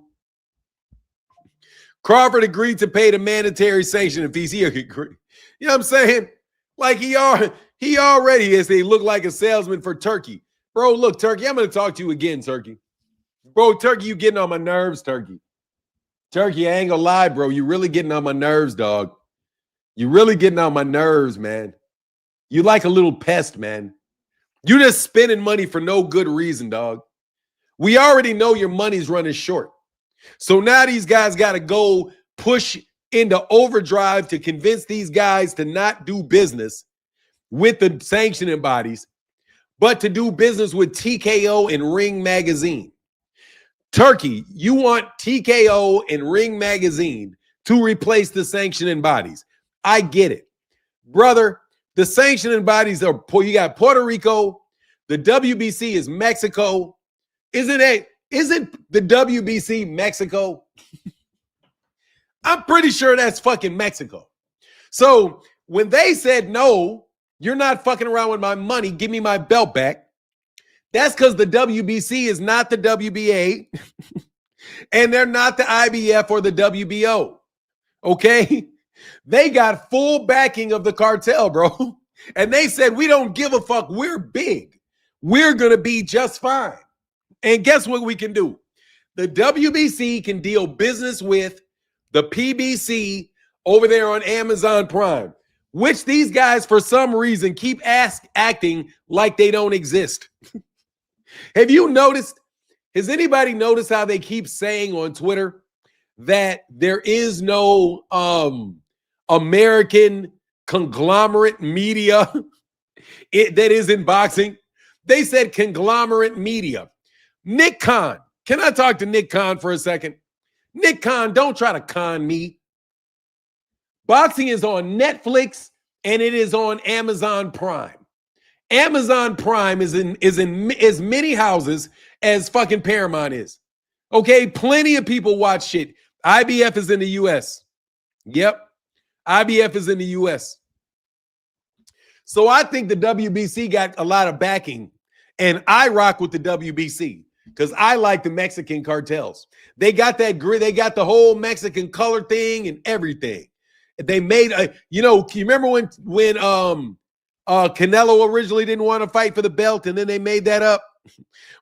S1: Crawford agreed to pay the mandatory sanctioning fees. He agreed. You know what I'm saying? Like he already is. They look like a salesman for turkey. Bro, look, Turkey, I'm going to talk to you again, Turkey. Bro, Turkey, you getting on my nerves, Turkey. Turkey, I ain't going to lie, bro. You really getting on my nerves, dog. You really getting on my nerves, man. You like a little pest, man. You just spending money for no good reason, dog. We already know your money's running short. So now these guys got to go push into overdrive to convince these guys to not do business with the sanctioning bodies, but to do business with TKO and Ring Magazine. Turkey, you want TKO and Ring Magazine to replace the sanctioning bodies. I get it. Brother, the sanctioning bodies are, you got Puerto Rico, the WBC is Mexico. Isn't the WBC Mexico? I'm pretty sure that's fucking Mexico. So when they said, no, you're not fucking around with my money, give me my belt back, that's because the WBC is not the WBA and they're not the IBF or the WBO. Okay? They got full backing of the cartel, bro. And they said, we don't give a fuck. We're big. We're going to be just fine. And guess what we can do? The WBC can deal business with the PBC over there on Amazon Prime, which these guys, for some reason, keep acting like they don't exist. Have you noticed? Has anybody noticed how they keep saying on Twitter that there is no American conglomerate media that is in boxing? They said conglomerate media. Nick Khan. Can I talk to Nick Khan for a second? Nick Khan, don't try to con me. Boxing is on Netflix and it is on Amazon Prime. Amazon Prime is in as many houses as fucking Paramount is. Okay, plenty of people watch shit. IBF is in the US. Yep. IBF is in the US. So I think the WBC got a lot of backing, and I rock with the WBC because I like the Mexican cartels. They got that grid, they got the whole Mexican color thing and everything. They made a, you remember when Canelo originally didn't want to fight for the belt and then they made that up?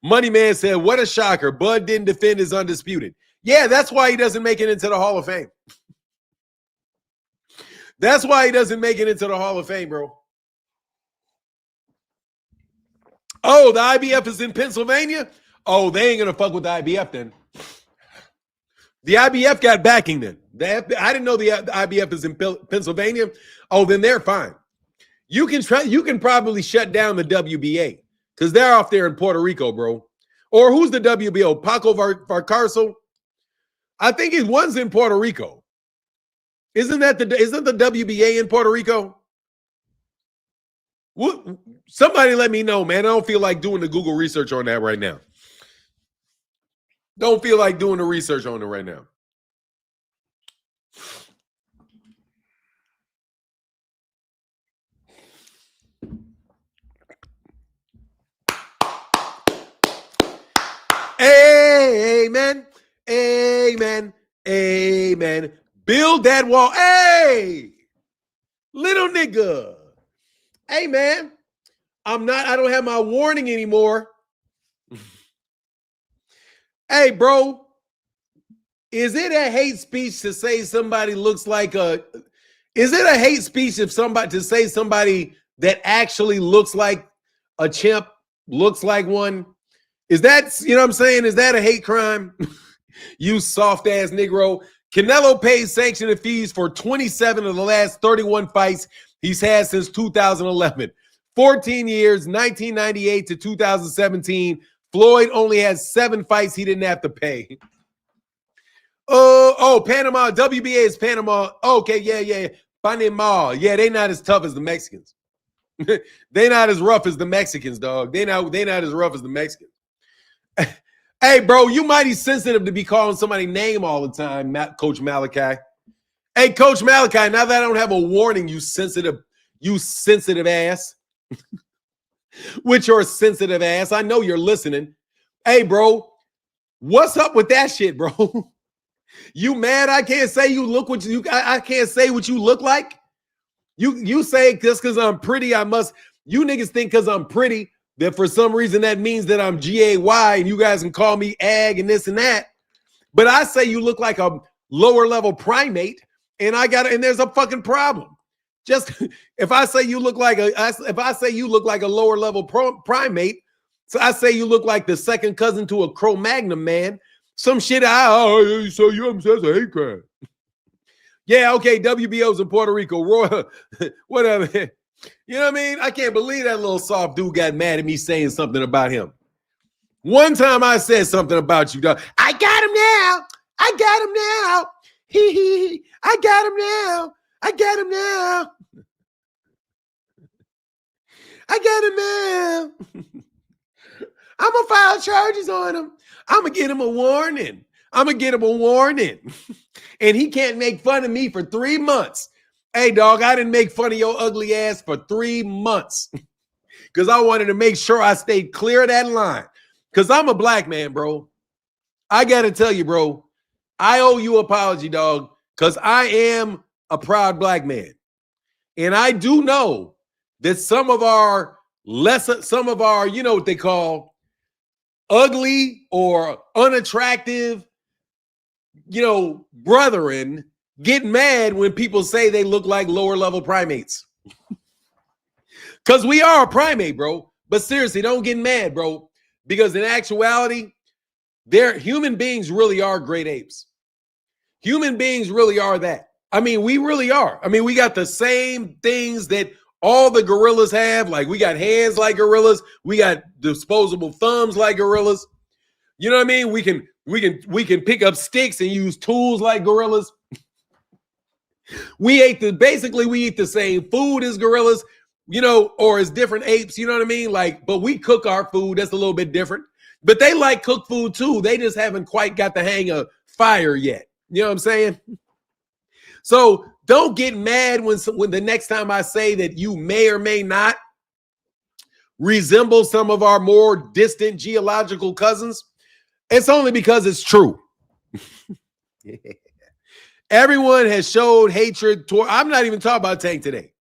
S1: Money Man said, what a shocker. Bud didn't defend his undisputed. Yeah, that's why he doesn't make it into the Hall of Fame. That's why he doesn't make it into the Hall of Fame, bro. Oh, the IBF is in Pennsylvania? Oh, they ain't going to fuck with the IBF then. The IBF got backing then. I didn't know the IBF is in Pennsylvania. Oh, then they're fine. You can probably shut down the WBA because they're off there in Puerto Rico, bro. Or who's the WBO? Paco Varcarcel? I think one's in Puerto Rico. Isn't the WBA in Puerto Rico? Somebody let me know, man. I don't feel like doing the Google research on that right now. Don't feel like doing the research on it right now. Amen. Amen. Amen. Build that wall. Hey, little nigga. Hey, man. I don't have my warning anymore. Hey, bro. Is it a hate speech to say somebody looks like is it a hate speech to say somebody that actually looks like a chimp looks like one? Is that, you know what I'm saying? Is that a hate crime? You soft ass Negro. Canelo pays sanctioning fees for 27 of the last 31 fights he's had since 2011. 14 years, 1998 to 2017. Floyd only has 7 fights he didn't have to pay. Panama. WBA is Panama. Okay, yeah. Panama. Yeah, they not as tough as the Mexicans. They not as rough as the Mexicans, dog. They not as rough as the Mexicans. Hey, bro, you mighty sensitive to be calling somebody name all the time, Coach Malachi. Hey, Coach Malachi, now that I don't have a warning, you sensitive ass. With your sensitive ass. I know you're listening. Hey, bro, what's up with that shit, bro? You mad I can't say I can't say what you look like? You say just because I'm pretty, you niggas think because I'm pretty that for some reason that means that I'm GAY and you guys can call me ag and this and that. But I say you look like a lower level primate, and there's a fucking problem. Just if I say you look like a lower level primate, so I say you look like the second cousin to a Cro-Magnon man, some shit. So you obsessed a hate crime? Yeah, okay. WBO's in Puerto Rico, Roy, whatever. You know what I mean? I can't believe that little soft dude got mad at me saying something about him. One time I said something about you, dog. I got him now. I got him now. He. I got him now. I got him now. I got him now. I'm going to file charges on him. I'm going to get him a warning. And he can't make fun of me for 3 months. Hey, dog, I didn't make fun of your ugly ass for 3 months because I wanted to make sure I stayed clear of that line because I'm a black man, bro. I got to tell you, bro, I owe you an apology, dog, because I am a proud black man. And I do know that some of our, you know what they call ugly or unattractive, you know, brethren get mad when people say they look like lower level primates. Because we are a primate, bro. But seriously, don't get mad, bro. Because in actuality, human beings really are great apes. Human beings really are that. I mean, we really are. I mean, we got the same things that all the gorillas have. Like, we got hands like gorillas. We got disposable thumbs like gorillas. You know what I mean? We can pick up sticks and use tools like gorillas. We eat the same food as gorillas, you know, or as different apes, you know what I mean? Like, but we cook our food. That's a little bit different. But they like cooked food too. They just haven't quite got the hang of fire yet. You know what I'm saying? So don't get mad when the next time I say that you may or may not resemble some of our more distant geological cousins. It's only because it's true. Everyone has showed hatred toward. I'm not even talking about Tank today.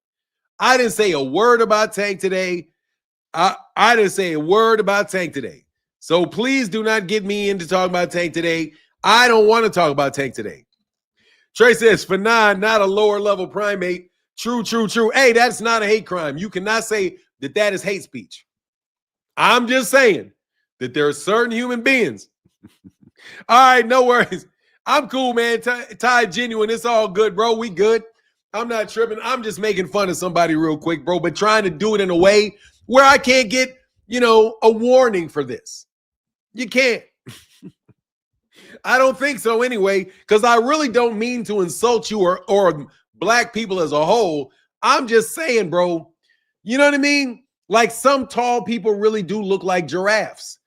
S1: I didn't say a word about Tank today. I didn't say a word about Tank today. So please do not get me into talking about Tank today. I don't want to talk about Tank today. Trey says, Fanon, not a lower level primate. True. Hey, that's not a hate crime. You cannot say that that is hate speech. I'm just saying that there are certain human beings. All right, no worries. I'm cool, man. Ty genuine. It's all good, bro. We good. I'm not tripping. I'm just making fun of somebody real quick, bro, but trying to do it in a way where I can't get, you know, a warning for this. You can't. I don't think so anyway, because I really don't mean to insult you or black people as a whole. I'm just saying, bro, you know what I mean? Like, some tall people really do look like giraffes.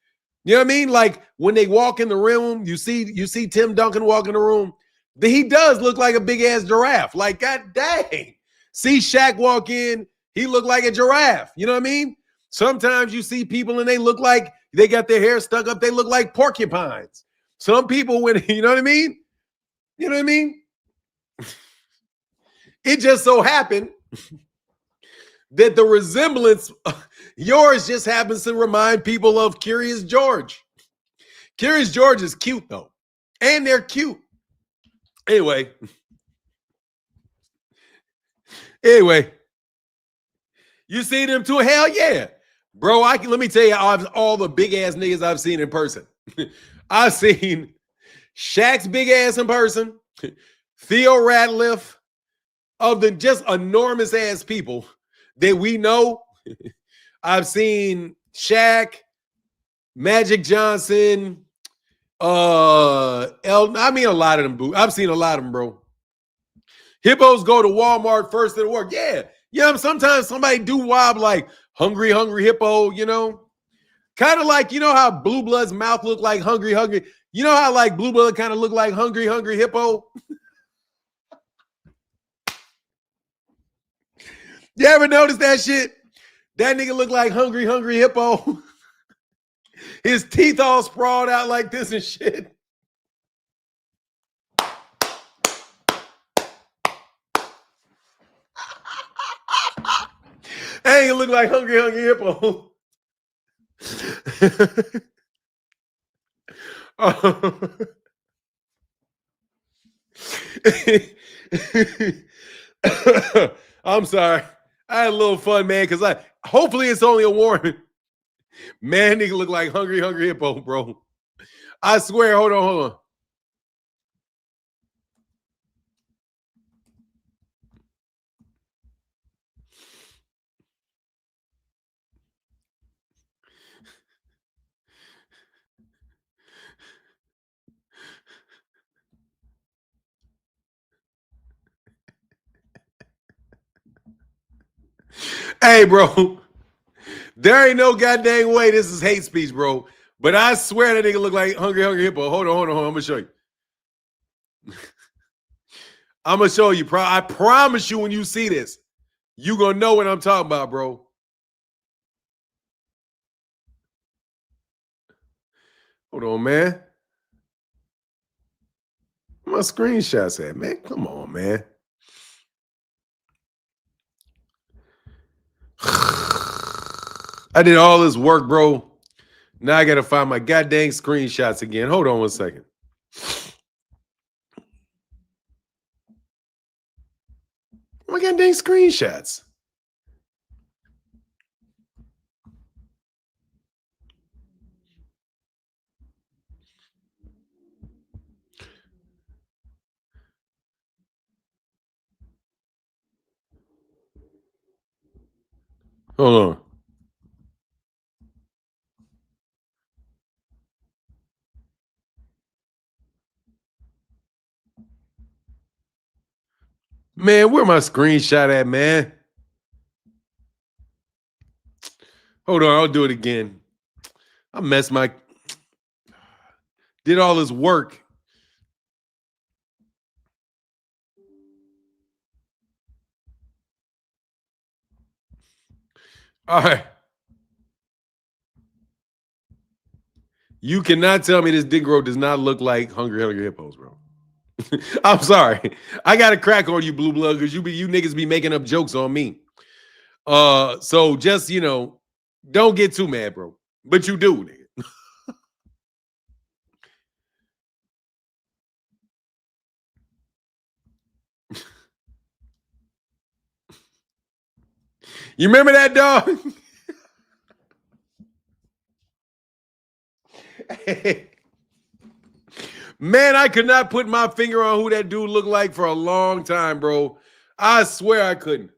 S1: You know what I mean? Like, when they walk in the room, you see Tim Duncan walk in the room. He does look like a big ass giraffe. Like, god dang. See Shaq walk in, he looked like a giraffe. You know what I mean? Sometimes you see people and they look like they got their hair stuck up. They look like porcupines. Some people, when you know what I mean? You know what I mean? It just so happened that the resemblance, yours just happens to remind people of Curious George. Curious George is cute, though. And they're cute. Anyway. You see them too? Hell yeah. Bro, let me tell you all the big ass niggas I've seen in person. I've seen Shaq's big ass in person, Theo Ratliff, of the just enormous ass people that we know. I've seen Shaq, Magic Johnson, I mean a lot of them. I've seen a lot of them, bro. Hippos go to Walmart first at work. Yeah. Yeah, sometimes somebody do wob like hungry hippo, you know? Kind of like, you know how Blue Blood's mouth look like hungry. You know how like Blue Blood kind of look like hungry hippo? You ever notice that shit? That nigga look like hungry hippo. His teeth all sprawled out like this and shit. Ain't look like hungry hippo. I'm sorry. I had a little fun, man, because hopefully it's only a warning. Man, nigga look like hungry hippo, bro. I swear, hold on. Hey, bro. There ain't no goddamn way this is hate speech, bro. But I swear that nigga look like hungry hippo. Hold on. I'm gonna show you. I'm gonna show you. I promise you, when you see this, you gonna know what I'm talking about, bro. Hold on, man. Where my screenshots at, man? Come on, man. I did all this work, bro. Now I gotta find my goddamn screenshots again. Hold on 1 second. My goddamn screenshots. Hold on. Man, where my screenshot at, man? Hold on, I'll do it again. I messed my... Did all this work. All right. You cannot tell me this Negro does not look like hungry hippos, bro. I'm sorry. I got to crack on you, blue blood, because you niggas be making up jokes on me. So just, don't get too mad, bro. But you do, nigga. You remember that, dog? Man, I could not put my finger on who that dude looked like for a long time, bro. I swear I couldn't.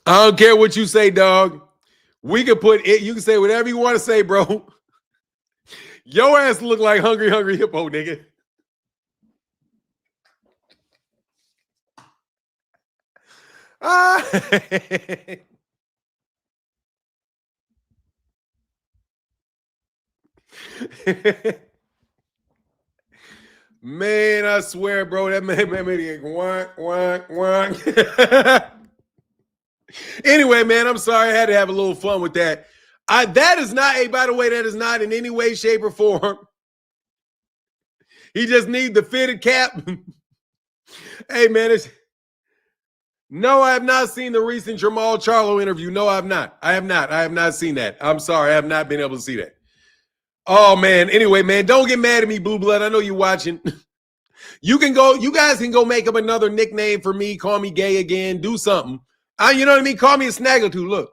S1: I don't care what you say, dog. We can put it. You can say whatever you want to say, bro. Your ass look like hungry hippo, nigga. Man, I swear, bro, that made me wank. Anyway, man, I'm sorry. I had to have a little fun with that. That is not by the way, that is not in any way, shape, or form. He just needs the fitted cap. Hey, man, no, I have not seen the recent Jamal Charlo interview. No, I have not. I have not seen that. I'm sorry. I have not been able to see that. Oh, man. Anyway, man, don't get mad at me, Blue Blood. I know you're watching. You guys can go make up another nickname for me. Call me gay again. Do something. You know what I mean? Call me a snaggletooth. Look.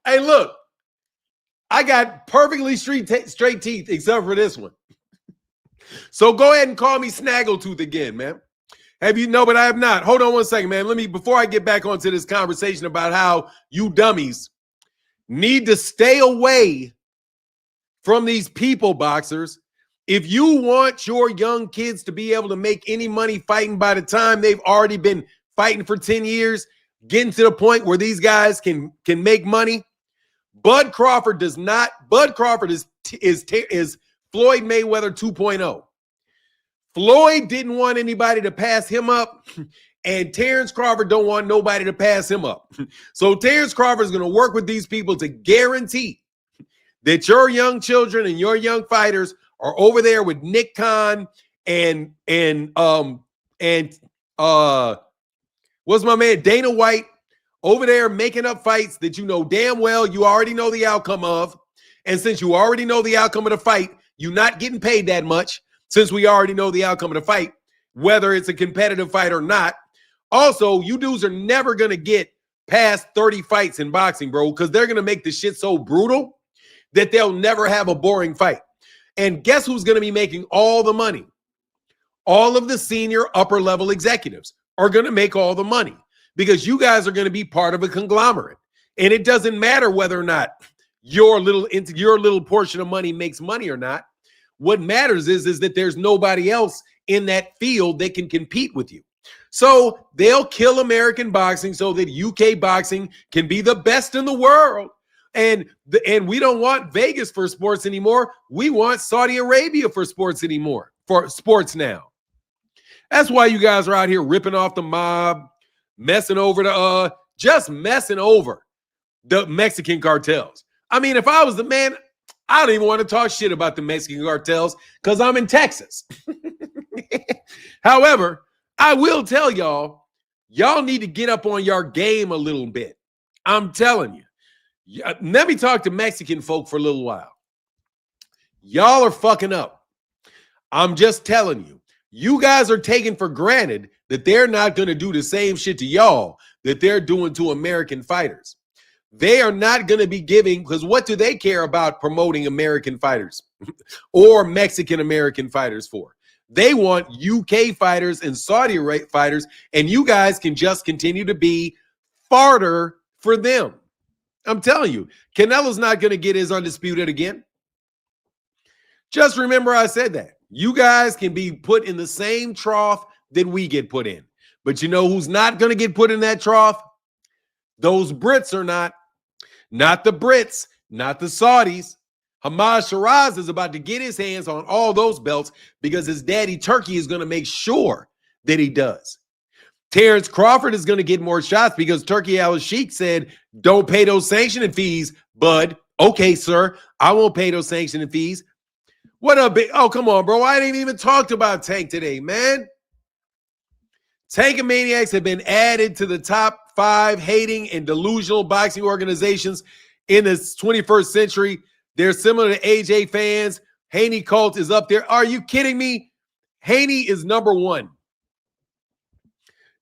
S1: Hey, look. I got perfectly straight teeth except for this one. So go ahead and call me Snaggletooth again, man. But I have not. Hold on 1 second, man. Before I get back onto this conversation about how you dummies need to stay away from these people boxers. If you want your young kids to be able to make any money fighting by the time they've already been fighting for 10 years, getting to the point where these guys can make money, Bud Crawford does not. Bud Crawford is Floyd Mayweather 2.0. Floyd didn't want anybody to pass him up, And Terence Crawford don't want nobody to pass him up. So Terence Crawford is going to work with these people to guarantee that your young children and your young fighters are over there with Nick Khan and what's my man Dana White over there making up fights that you know damn well you already know the outcome of. And since you already know the outcome of the fight, you're not getting paid that much since we already know the outcome of the fight, whether it's a competitive fight or not. Also, you dudes are never going to get past 30 fights in boxing, bro, because they're going to make the shit so brutal that they'll never have a boring fight. And guess who's going to be making all the money? All of the senior upper level executives are going to make all the money because you guys are going to be part of a conglomerate. And it doesn't matter whether or not your little portion of money makes money or not. What matters is that there's nobody else in that field that can compete with you. So they'll kill American boxing so that UK boxing can be the best in the world. And we don't want Vegas for sports anymore. We want Saudi Arabia for sports anymore, for sports now. That's why you guys are out here ripping off the mob, messing over the Mexican cartels. I mean, if I was the man, I don't even want to talk shit about the Mexican cartels because I'm in Texas. However, I will tell y'all need to get up on your game a little bit. I'm telling you. Let me talk to Mexican folk for a little while. Y'all are fucking up. I'm just telling you. You guys are taking for granted that they're not going to do the same shit to y'all that they're doing to American fighters. They are not going to be giving, because what do they care about promoting American fighters or Mexican American fighters for? They want UK fighters and Saudi Arabia fighters, and you guys can just continue to be farter for them. I'm telling you, Canelo's not going to get his undisputed again. Just remember I said that. You guys can be put in the same trough that we get put in. But you know who's not going to get put in that trough? Those Brits are not. Not the Brits, not the Saudis. Hamas Shiraz is about to get his hands on all those belts because his daddy Turkey is going to make sure that he does. Terence Crawford is going to get more shots because Turkey Al-Sheikh said, don't pay those sanctioning fees, bud. Okay, sir, I won't pay those sanctioning fees. What up, big? Oh, come on, bro. I didn't even talk about Tank today, man. Tank and Maniacs have been added to the top 5 hating and delusional boxing organizations in the 21st century. They're similar to AJ fans. Haney cult is up there. Are you kidding me? Haney is number 1.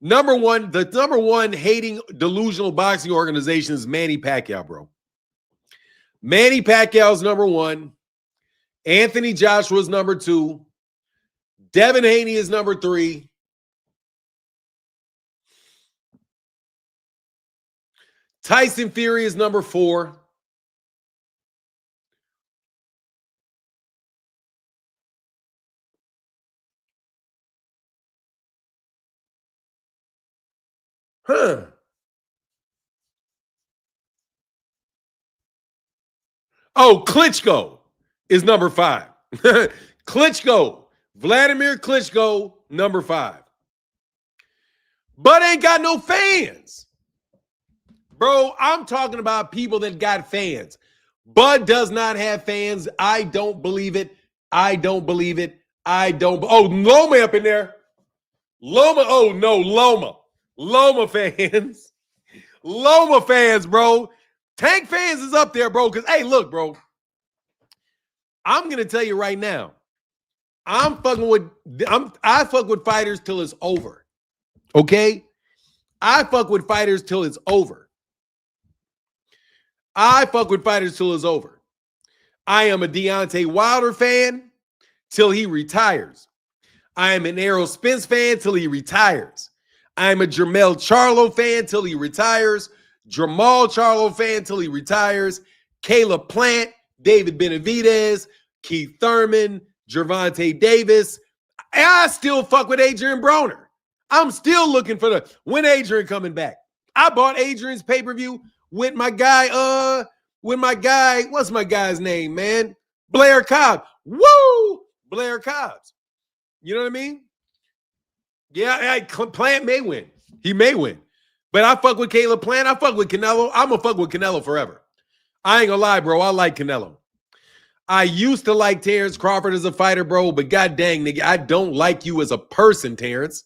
S1: The number one hating delusional boxing organization is Manny Pacquiao, bro. Manny Pacquiao's number 1. Anthony Joshua's number 2. Devin Haney is number 3. Tyson Fury is number 4. Huh. Oh, Klitschko is number 5. Klitschko, Vladimir Klitschko, number 5. But ain't got no fans. Bro, I'm talking about people that got fans. Bud does not have fans. I don't believe it. I don't believe it. Oh, Loma up in there. Loma. Oh, no, Loma. Loma fans. Loma fans, bro. Tank fans is up there, bro. Because, hey, look, bro. I'm going to tell you right now. I fuck with fighters till it's over. Okay? I fuck with fighters till it's over. I fuck with fighters till it's over. I am a Deontay Wilder fan till he retires. I am an Errol Spence fan till he retires. I am a Jermell Charlo fan till he retires. Jamal Charlo fan till he retires. Caleb Plant, David Benavidez, Keith Thurman, Gervonta Davis. I still fuck with Adrian Broner. I'm still looking for when Adrian coming back. I bought Adrian's pay-per-view with my guy, what's my guy's name, man? Blair Cobb. Woo! Blair Cobbs. You know what I mean? Yeah, Plant may win. He may win. But I fuck with Caleb Plant. I fuck with Canelo. I'm going to fuck with Canelo forever. I ain't going to lie, bro. I like Canelo. I used to like Terence Crawford as a fighter, bro, but god dang, nigga, I don't like you as a person, Terence.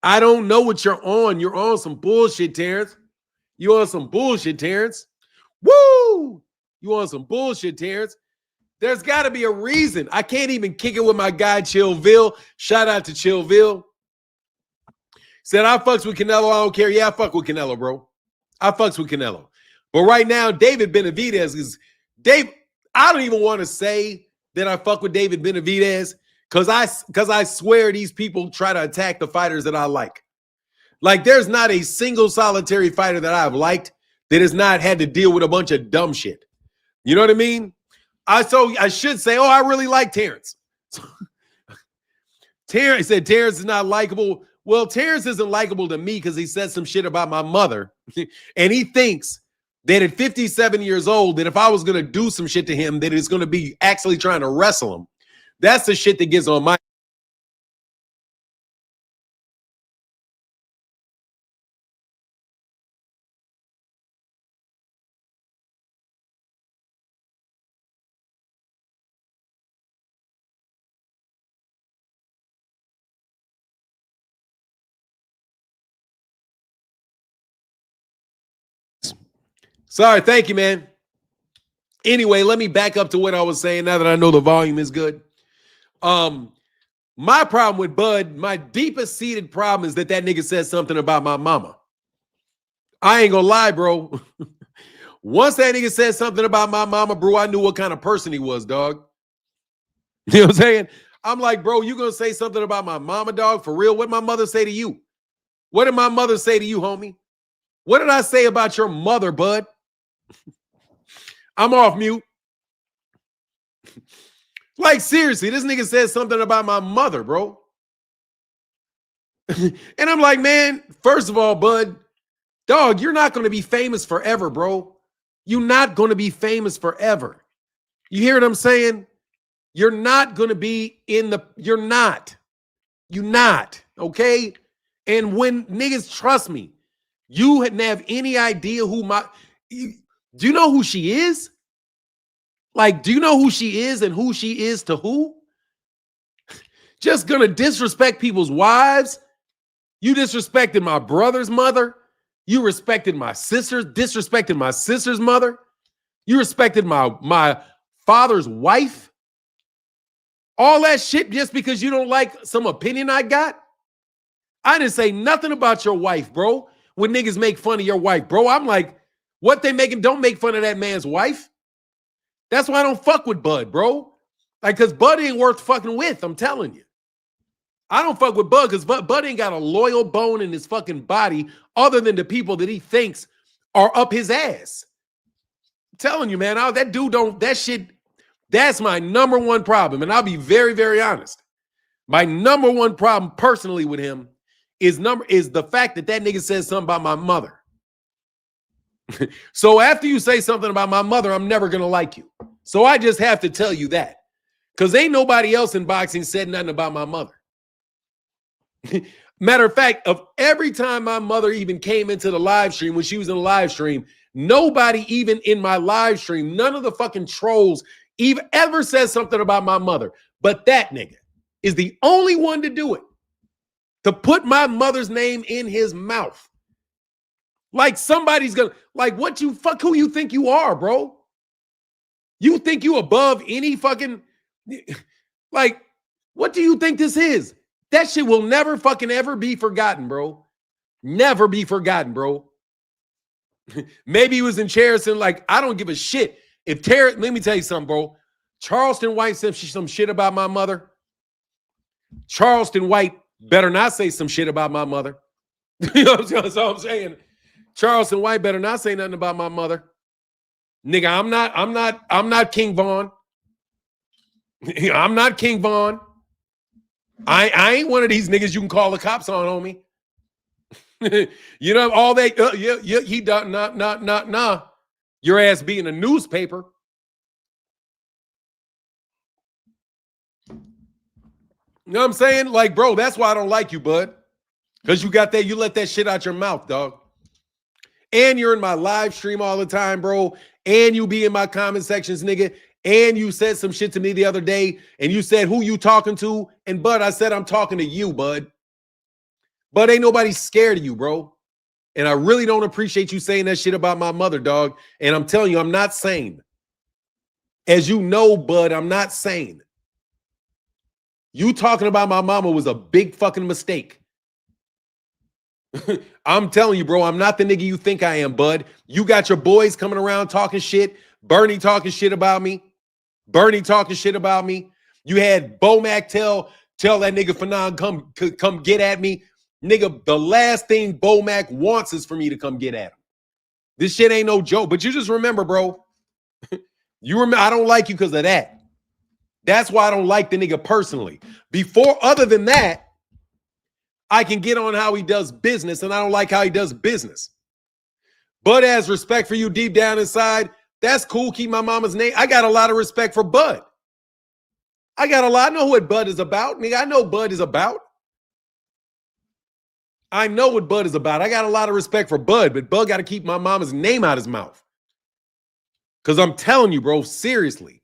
S1: I don't know what you're on. You're on some bullshit, Terence. You on some bullshit, Terence. Woo! You on some bullshit, Terence. There's got to be a reason. I can't even kick it with my guy, Chillville. Shout out to Chillville. Said, I fucks with Canelo. I don't care. Yeah, I fuck with Canelo, bro. I fucks with Canelo. But right now, David Benavidez is Dave. I don't even want to say that I fuck with David Benavidez because I swear these people try to attack the fighters that I like. Like, there's not a single solitary fighter that I've liked that has not had to deal with a bunch of dumb shit. You know what I mean? I should say, oh, I really like Terence. Terence said Terence is not likable. Well, Terence isn't likable to me because he said some shit about my mother. And he thinks that at 57 years old, that if I was going to do some shit to him, that it's going to be actually trying to wrestle him. That's the shit that gets on my. Sorry, thank you, man. Anyway, let me back up to what I was saying now that I know the volume is good. My problem with Bud, my deepest seated problem is that nigga says something about my mama. I ain't gonna lie, bro. Once that nigga said something about my mama, bro, I knew what kind of person he was, dog. You know what I'm saying? I'm like, bro, you gonna say something about my mama, dog? For real? What did my mother say to you? What did my mother say to you, homie? What did I say about your mother, Bud? I'm off mute. Like, seriously, this nigga said something about my mother, bro. And I'm like, man, first of all, Bud, dog, you're not going to be famous forever, bro. You're not going to be famous forever. You hear what I'm saying? You're not going to be you're not, okay? And when niggas, trust me, you didn't have any idea do you know who she is? Like, do you know who she is and who she is to who? Just gonna disrespect people's wives. You disrespected my brother's mother. You respected my sister, disrespected my sister's mother. You respected my father's wife. All that shit just because you don't like some opinion I got? I didn't say nothing about your wife, bro. When niggas make fun of your wife, bro, I'm like, what they making? Don't make fun of that man's wife. That's why I don't fuck with Bud, bro. Like, because Bud ain't worth fucking with, I'm telling you. I don't fuck with Bud because Bud ain't got a loyal bone in his fucking body other than the people that he thinks are up his ass. I'm telling you, man, that dude that's my number one problem. And I'll be very, very honest. My number one problem personally with him is the fact that nigga says something about my mother. So after you say something about my mother, I'm never going to like you. So I just have to tell you that. Because ain't nobody else in boxing said nothing about my mother. Matter of fact, of every time my mother even came into the live stream, when she was in the live stream, nobody even in my live stream, none of the fucking trolls even ever says something about my mother. But that nigga is the only one to do it. To put my mother's name in his mouth. Like somebody's gonna, like, who you think you are, bro? You think you above any fucking, like, what do you think this is? That shit will never fucking ever be forgotten, bro. Never be forgotten, bro. Maybe he was in Charleston, like, I don't give a shit. Let me tell you something, bro. Charleston White said some shit about my mother. Charleston White better not say some shit about my mother. You know what I'm saying? Charleston White better not say nothing about my mother. Nigga, I'm not King Vaughn. I'm not King Vaughn. I ain't one of these niggas you can call the cops on me. You know, all that, he done, nah. Your ass be in a newspaper. You know what I'm saying? Like, bro, that's why I don't like you, bud. Because you let that shit out your mouth, dog. And you're in my live stream all the time, bro. And you be in my comment sections, nigga. And you said some shit to me the other day. And you said, who you talking to? And bud, I said, I'm talking to you, bud. But ain't nobody scared of you, bro. And I really don't appreciate you saying that shit about my mother, dog. And I'm telling you, I'm not sane. As you know, bud, I'm not sane. You talking about my mama was a big fucking mistake. I'm telling you, bro, I'm not the nigga you think I am, bud. You got your boys coming around talking shit. Bernie talking shit about me. Bernie talking shit about me. You had Bomac tell that nigga Fanon come get at me. Nigga, the last thing Bomac wants is for me to come get at him. This shit ain't no joke. But you just remember, bro. I don't like you because of that. That's why I don't like the nigga personally. Other than that, I can get on how he does business, and I don't like how he does business. Bud has respect for you deep down inside. That's cool. Keep my mama's name. I got a lot of respect for Bud. I know what Bud is about. Nigga, I know Bud is about. I know what Bud is about. I got a lot of respect for Bud, but Bud got to keep my mama's name out his mouth. Because I'm telling you, bro, seriously.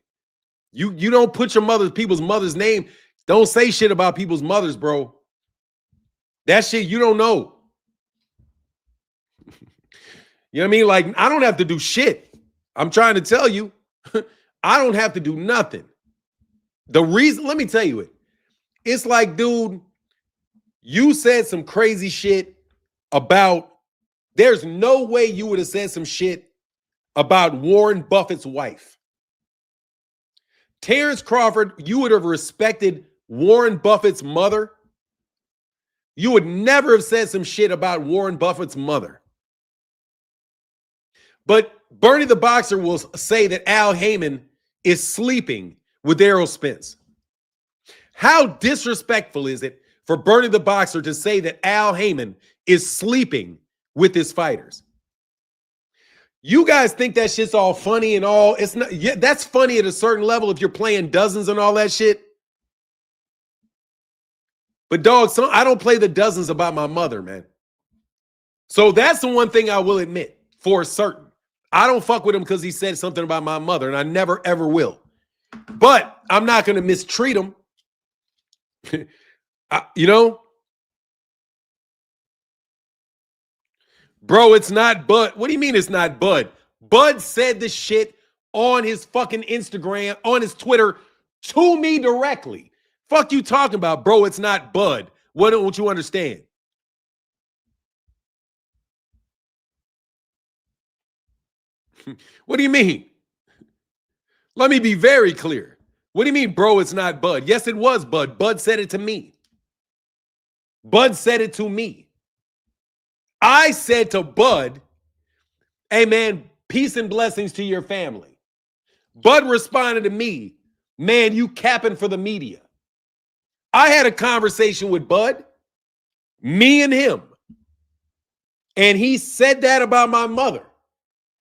S1: You don't put people's mother's name. Don't say shit about people's mothers, bro. That shit you don't know. You know what I mean? Like, I don't have to do shit. I'm trying to tell you, I don't have to do nothing. The reason, let me tell you it. It's like, dude, you said some crazy shit about, there's no way you would have said some shit about Warren Buffett's wife. Terence Crawford, you would have respected Warren Buffett's mother. You would never have said some shit about Warren Buffett's mother. But Bernie the Boxer will say that Al Heyman is sleeping with Errol Spence. How disrespectful is it for Bernie the Boxer to say that Al Heyman is sleeping with his fighters? You guys think that shit's all funny and all. It's not. Yeah, that's funny at a certain level if you're playing dozens and all that shit. But dog, I don't play the dozens about my mother, man. So that's the one thing I will admit for certain. I don't fuck with him because he said something about my mother, and I never, ever will. But I'm not going to mistreat him. You know? Bro, it's not Bud. What do you mean it's not Bud? Bud said this shit on his fucking Instagram, on his Twitter, to me directly. Fuck you talking about, bro? It's not Bud. What don't you understand? What do you mean? Let me be very clear. What do you mean, bro, it's not Bud? Yes, it was Bud. Bud said it to me. Bud said it to me. I said to Bud, hey, man, peace and blessings to your family. Bud responded to me, man, you capping for the media. I had a conversation with Bud, me and him, and he said that about my mother.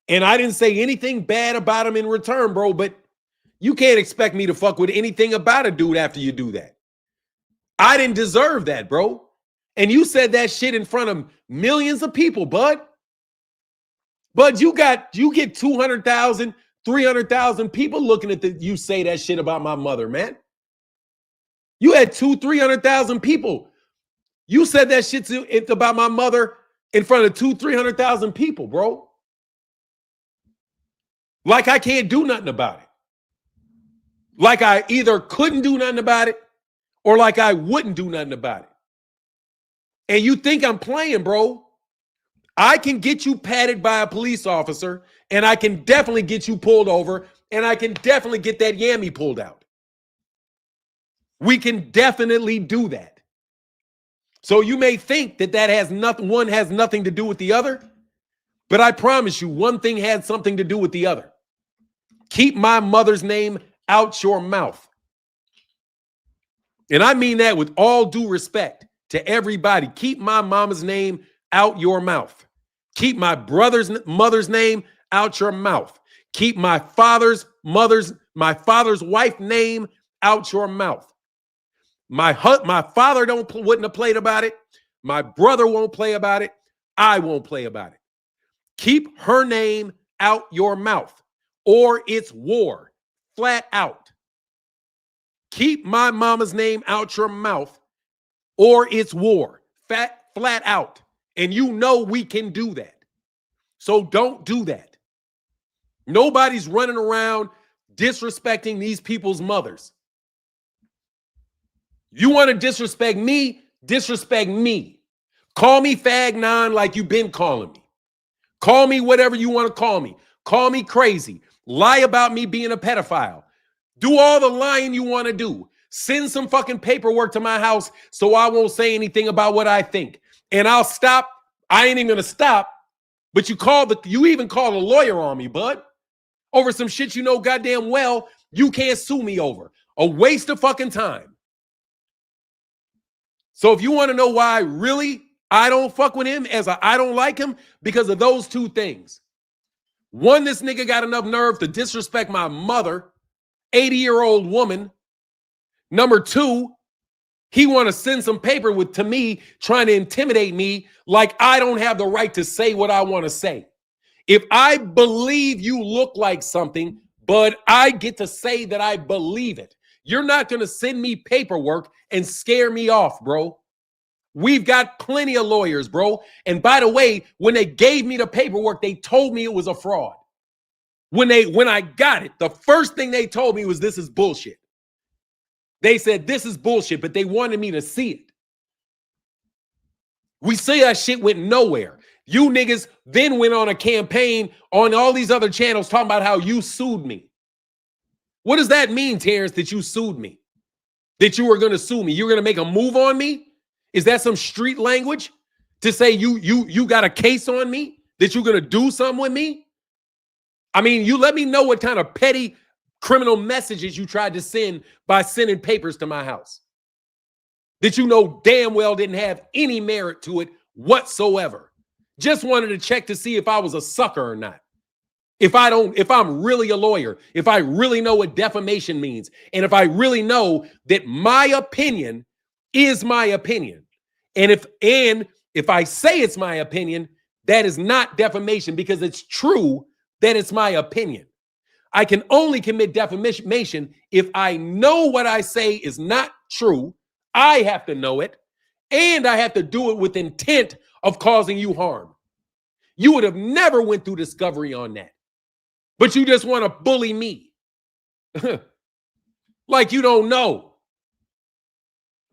S1: And I didn't say anything bad about him in return, bro, but you can't expect me to fuck with anything about a dude after you do that. I didn't deserve that, bro. And you said that shit in front of millions of people, Bud. Bud, you get 200,000, 300,000 people looking at you say that shit about my mother, man. You had 300,000 people. You said that shit about my mother in front of 300,000 people, bro. Like I can't do nothing about it. Like I either couldn't do nothing about it or like I wouldn't do nothing about it. And you think I'm playing, bro. I can get you patted by a police officer and I can definitely get you pulled over and I can definitely get that yammy pulled out. We can definitely do that. So you may think that one has nothing to do with the other, but I promise you one thing had something to do with the other. Keep my mother's name out your mouth. And I mean that with all due respect to everybody. Keep my mama's name out your mouth. Keep my mother's name out your mouth. Keep my father's wife's name out your mouth. My father wouldn't have played about it. My brother won't play about it. I won't play about it. Keep her name out your mouth, or it's war. Flat out. Keep my mama's name out your mouth, or it's war. Flat out. And you know we can do that. So don't do that. Nobody's running around disrespecting these people's mothers. You want to disrespect me? Disrespect me. Call me fag-non like you've been calling me. Call me whatever you want to call me. Call me crazy. Lie about me being a pedophile. Do all the lying you want to do. Send some fucking paperwork to my house so I won't say anything about what I think. And I'll stop. I ain't even going to stop. But you even called a lawyer on me, bud. Over some shit you know goddamn well you can't sue me over. A waste of fucking time. So if you want to know why I don't fuck with him I don't like him, because of those two things. One, this nigga got enough nerve to disrespect my mother, 80-year-old woman. Number two, he want to send some paper to me trying to intimidate me like I don't have the right to say what I want to say. If I believe you look like something, but I get to say that I believe it. You're not going to send me paperwork and scare me off, bro. We've got plenty of lawyers, bro. And by the way, when they gave me the paperwork, they told me it was a fraud. When I got it, the first thing they told me was, this is bullshit. They said, this is bullshit, but they wanted me to see it. We see that shit went nowhere. You niggas then went on a campaign on all these other channels talking about how you sued me. What does that mean, Terrence, that you sued me? That you were going to sue me? You're going to make a move on me? Is that some street language to say you got a case on me? That you're going to do something with me? I mean, you let me know what kind of petty criminal messages you tried to send by sending papers to my house that you know damn well didn't have any merit to it whatsoever. Just wanted to check to see if I was a sucker or not. If I'm really a lawyer, if I really know what defamation means, and if I really know that my opinion is my opinion. And if I say it's my opinion, that is not defamation, because it's true that it's my opinion. I can only commit defamation if I know what I say is not true. I have to know it, and I have to do it with intent of causing you harm. You would have never went through discovery on that. But you just want to bully me. Like you don't know.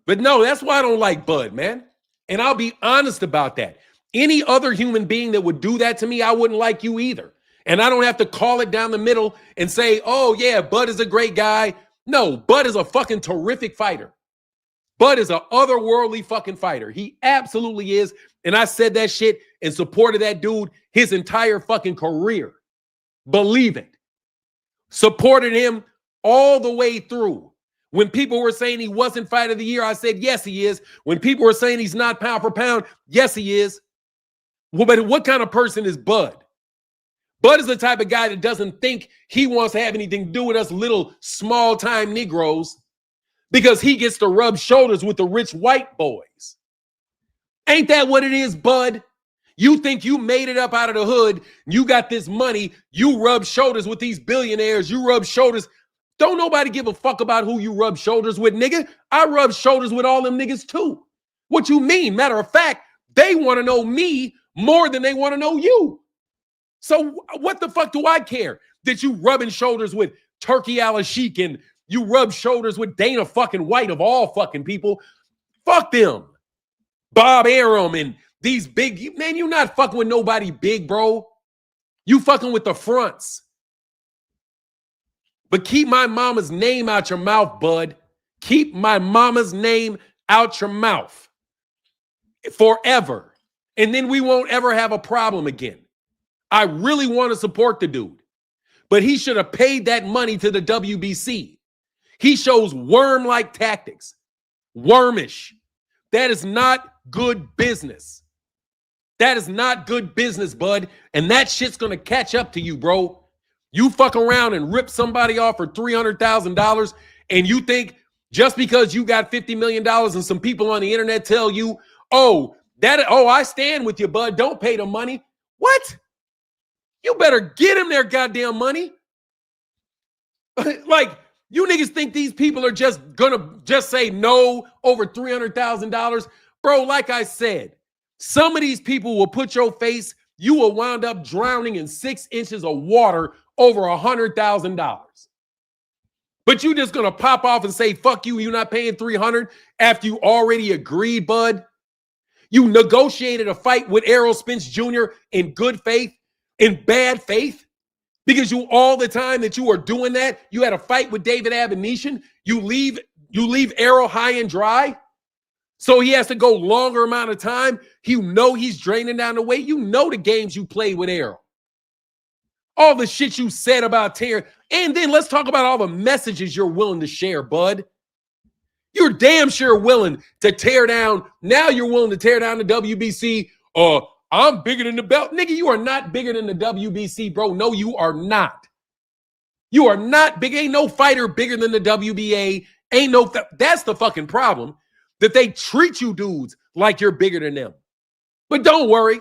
S1: But no, that's why I don't like Bud, man. And I'll be honest about that. Any other human being that would do that to me, I wouldn't like you either. And I don't have to call it down the middle and say, oh yeah, Bud is a great guy. No, Bud is a fucking terrific fighter. Bud is an otherworldly fucking fighter. He absolutely is. And I said that shit and supported that dude his entire fucking career. Believe it. Supported him all the way through. When people were saying he wasn't fight of the year, I said, yes, he is. When people were saying he's not pound for pound, yes, he is. Well, but what kind of person is Bud? Bud is the type of guy that doesn't think he wants to have anything to do with us little small-time Negroes, because he gets to rub shoulders with the rich white boys. Ain't that what it is, Bud? You think you made it up out of the hood, you got this money, you rub shoulders with these billionaires, you rub shoulders. Don't nobody give a fuck about who you rub shoulders with, nigga. I rub shoulders with all them niggas too. What you mean? Matter of fact, they want to know me more than they want to know you. So what the fuck do I care that you rubbing shoulders with Turkey Al-Sheikh and you rub shoulders with Dana fucking White of all fucking people? Fuck them. Bob Arum and these big, man, you're not fucking with nobody big, bro. You fucking with the fronts. But keep my mama's name out your mouth, Bud. Keep my mama's name out your mouth forever. And then we won't ever have a problem again. I really want to support the dude, but he should have paid that money to the WBC. He shows worm-like tactics. Wormish. That is not good business. That is not good business, Bud. And that shit's going to catch up to you, bro. You fuck around and rip somebody off for $300,000 and you think Just because you got $50 million and some people on the internet tell you, I stand with you, bud. Don't pay the money. What? You better get them their goddamn money. Like, you niggas think these people are just gonna just say no over $300,000? Bro, like I said, some of these people will put your face, you will wind up drowning in 6 inches of water over $100,000. But you just gonna pop off and say, fuck you, you're not paying $300 after you already agreed, bud? You negotiated a fight with Errol Spence Jr. in good faith, in bad faith, because you all the time that you are doing that, you had a fight with David Abination, you leave Errol high and dry, so he has to go longer amount of time. You know he's draining down the weight. You know the games you played with Errol. All the shit you said about Terrence. And then let's talk about all the messages you're willing to share, bud. You're damn sure willing to tear down. Now you're willing to tear down the WBC. I'm bigger than the belt. Nigga, you are not bigger than the WBC, bro. No, you are not. You are not big. Ain't no fighter bigger than the WBA. That's the fucking problem. That they treat you dudes like you're bigger than them. But don't worry.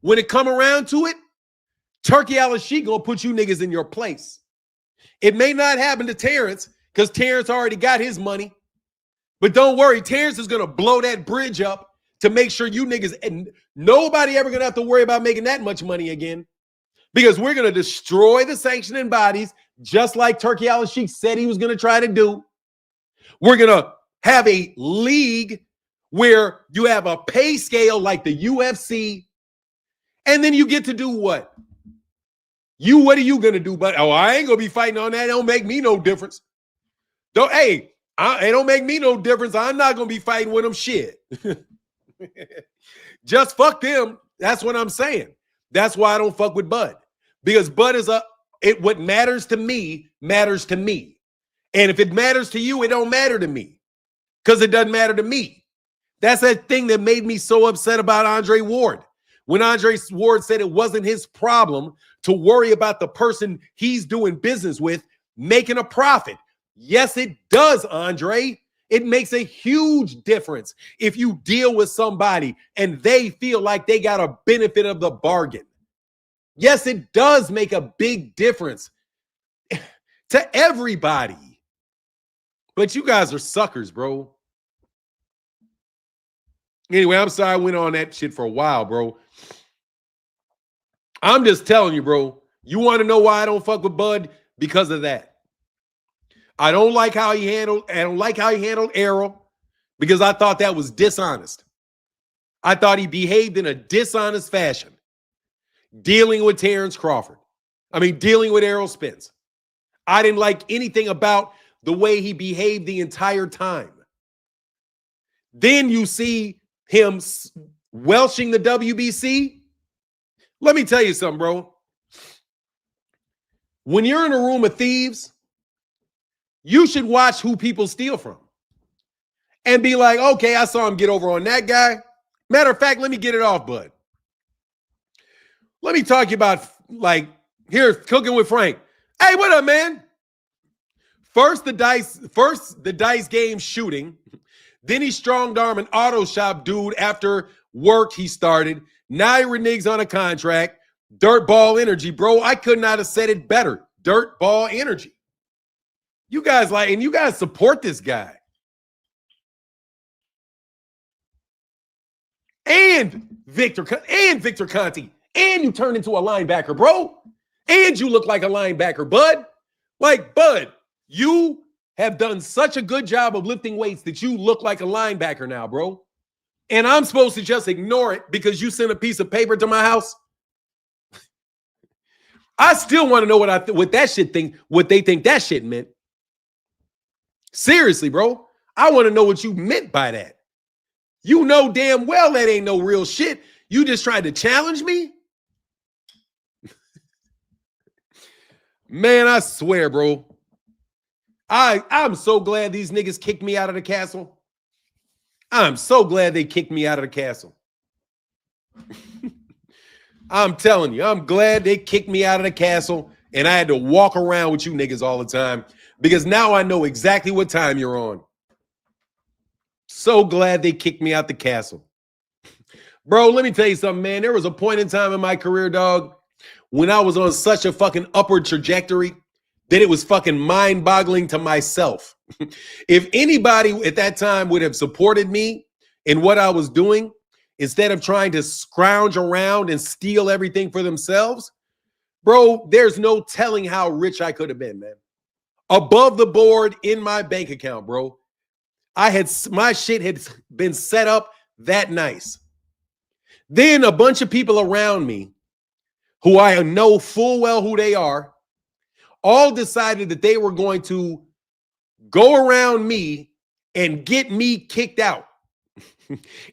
S1: When it come around to it, Turkey Al-Sheikh gonna put you niggas in your place. It may not happen to Terence because Terence already got his money. But don't worry, Terence is gonna blow that bridge up to make sure you niggas, and nobody ever gonna have to worry about making that much money again. Because we're gonna destroy the sanctioning bodies, just like Turkey Al-Sheikh said he was gonna try to do. We're gonna have a league where you have a pay scale like the UFC, and then you get to do what? What are you gonna do? But I ain't gonna be fighting on that. It don't make me no difference. It don't make me no difference. I'm not gonna be fighting with them. Shit. Just fuck them. That's what I'm saying. That's why I don't fuck with Bud. Because Bud is what matters to me matters to me. And if it matters to you, it don't matter to me. Because it doesn't matter to me. That's that thing that made me so upset about Andre Ward. When Andre Ward said it wasn't his problem to worry about the person he's doing business with making a profit. Yes, it does, Andre. It makes a huge difference if you deal with somebody and they feel like they got a benefit of the bargain. Yes, it does make a big difference to everybody. But you guys are suckers, bro. Anyway, I'm sorry I went on that shit for a while, bro. I'm just telling you, bro. You want to know why I don't fuck with Bud? Because of that. I don't like how he handled Errol because I thought that was dishonest. I thought he behaved in a dishonest fashion. Dealing with Terence Crawford. Dealing with Errol Spence. I didn't like anything about the way he behaved the entire time. Then you see him welching the WBC. Let me tell you something, bro. When you're in a room of thieves, you should watch who people steal from and be like, okay, I saw him get over on that guy. Matter of fact, let me get it off, Bud. Let me talk to you about, here's Cooking with Frank. Hey, what up, man? First the dice game shooting. Then he stronged arm an auto shop dude after work he started. Now he reneges on a contract. Dirtball energy, bro. I could not have said it better. Dirtball energy. You guys you guys support this guy. And Victor Conti. And you turn into a linebacker, bro. And you look like a linebacker, Bud. Bud, you have done such a good job of lifting weights that you look like a linebacker now, bro. And I'm supposed to just ignore it because you sent a piece of paper to my house? I still want to know what they think that shit meant. Seriously, bro. I want to know what you meant by that. You know damn well that ain't no real shit. You just tried to challenge me? Man, I swear, bro. I'm so glad these niggas kicked me out of the castle. I'm so glad they kicked me out of the castle. I'm telling you, I'm glad they kicked me out of the castle And I had to walk around with you niggas all the time because now I know exactly what time you're on. So glad they kicked me out the castle. Bro, let me tell you something, man. There was a point in time in my career, dog, when I was on such a fucking upward trajectory that it was fucking mind-boggling to myself. If anybody at that time would have supported me in what I was doing, instead of trying to scrounge around and steal everything for themselves, bro, there's no telling how rich I could have been, man. Above the board in my bank account, bro. My shit had been set up that nice. Then a bunch of people around me who I know full well who they are, all decided that they were going to go around me and get me kicked out.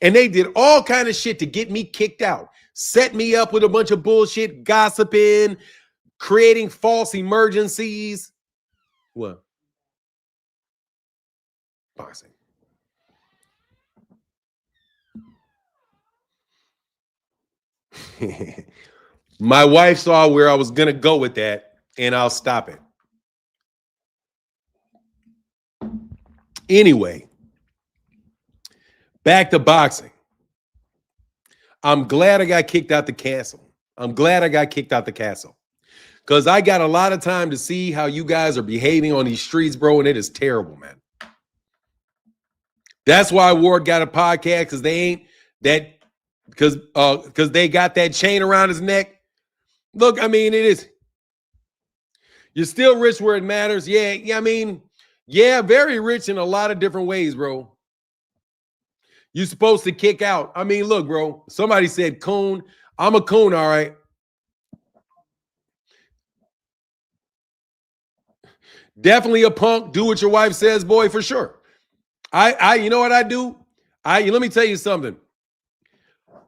S1: And they did all kind of shit to get me kicked out. Set me up with a bunch of bullshit, gossiping, creating false emergencies. What? Boxing. My wife saw where I was going to go with that, and I'll stop it. Anyway, back to boxing. I'm glad I got kicked out the castle. Because I got a lot of time to see how you guys are behaving on these streets, bro, and it is terrible, man. That's why Ward got a podcast, because they ain't that, because they got that chain around his neck. Look, I mean, it is. You're still rich where it matters. Yeah, I mean, yeah, very rich in a lot of different ways, bro. You're supposed to kick out. I mean, look, bro, somebody said coon. I'm a coon, all right. Definitely a punk. Do what your wife says, boy, for sure. You know what I do? Let me tell you something.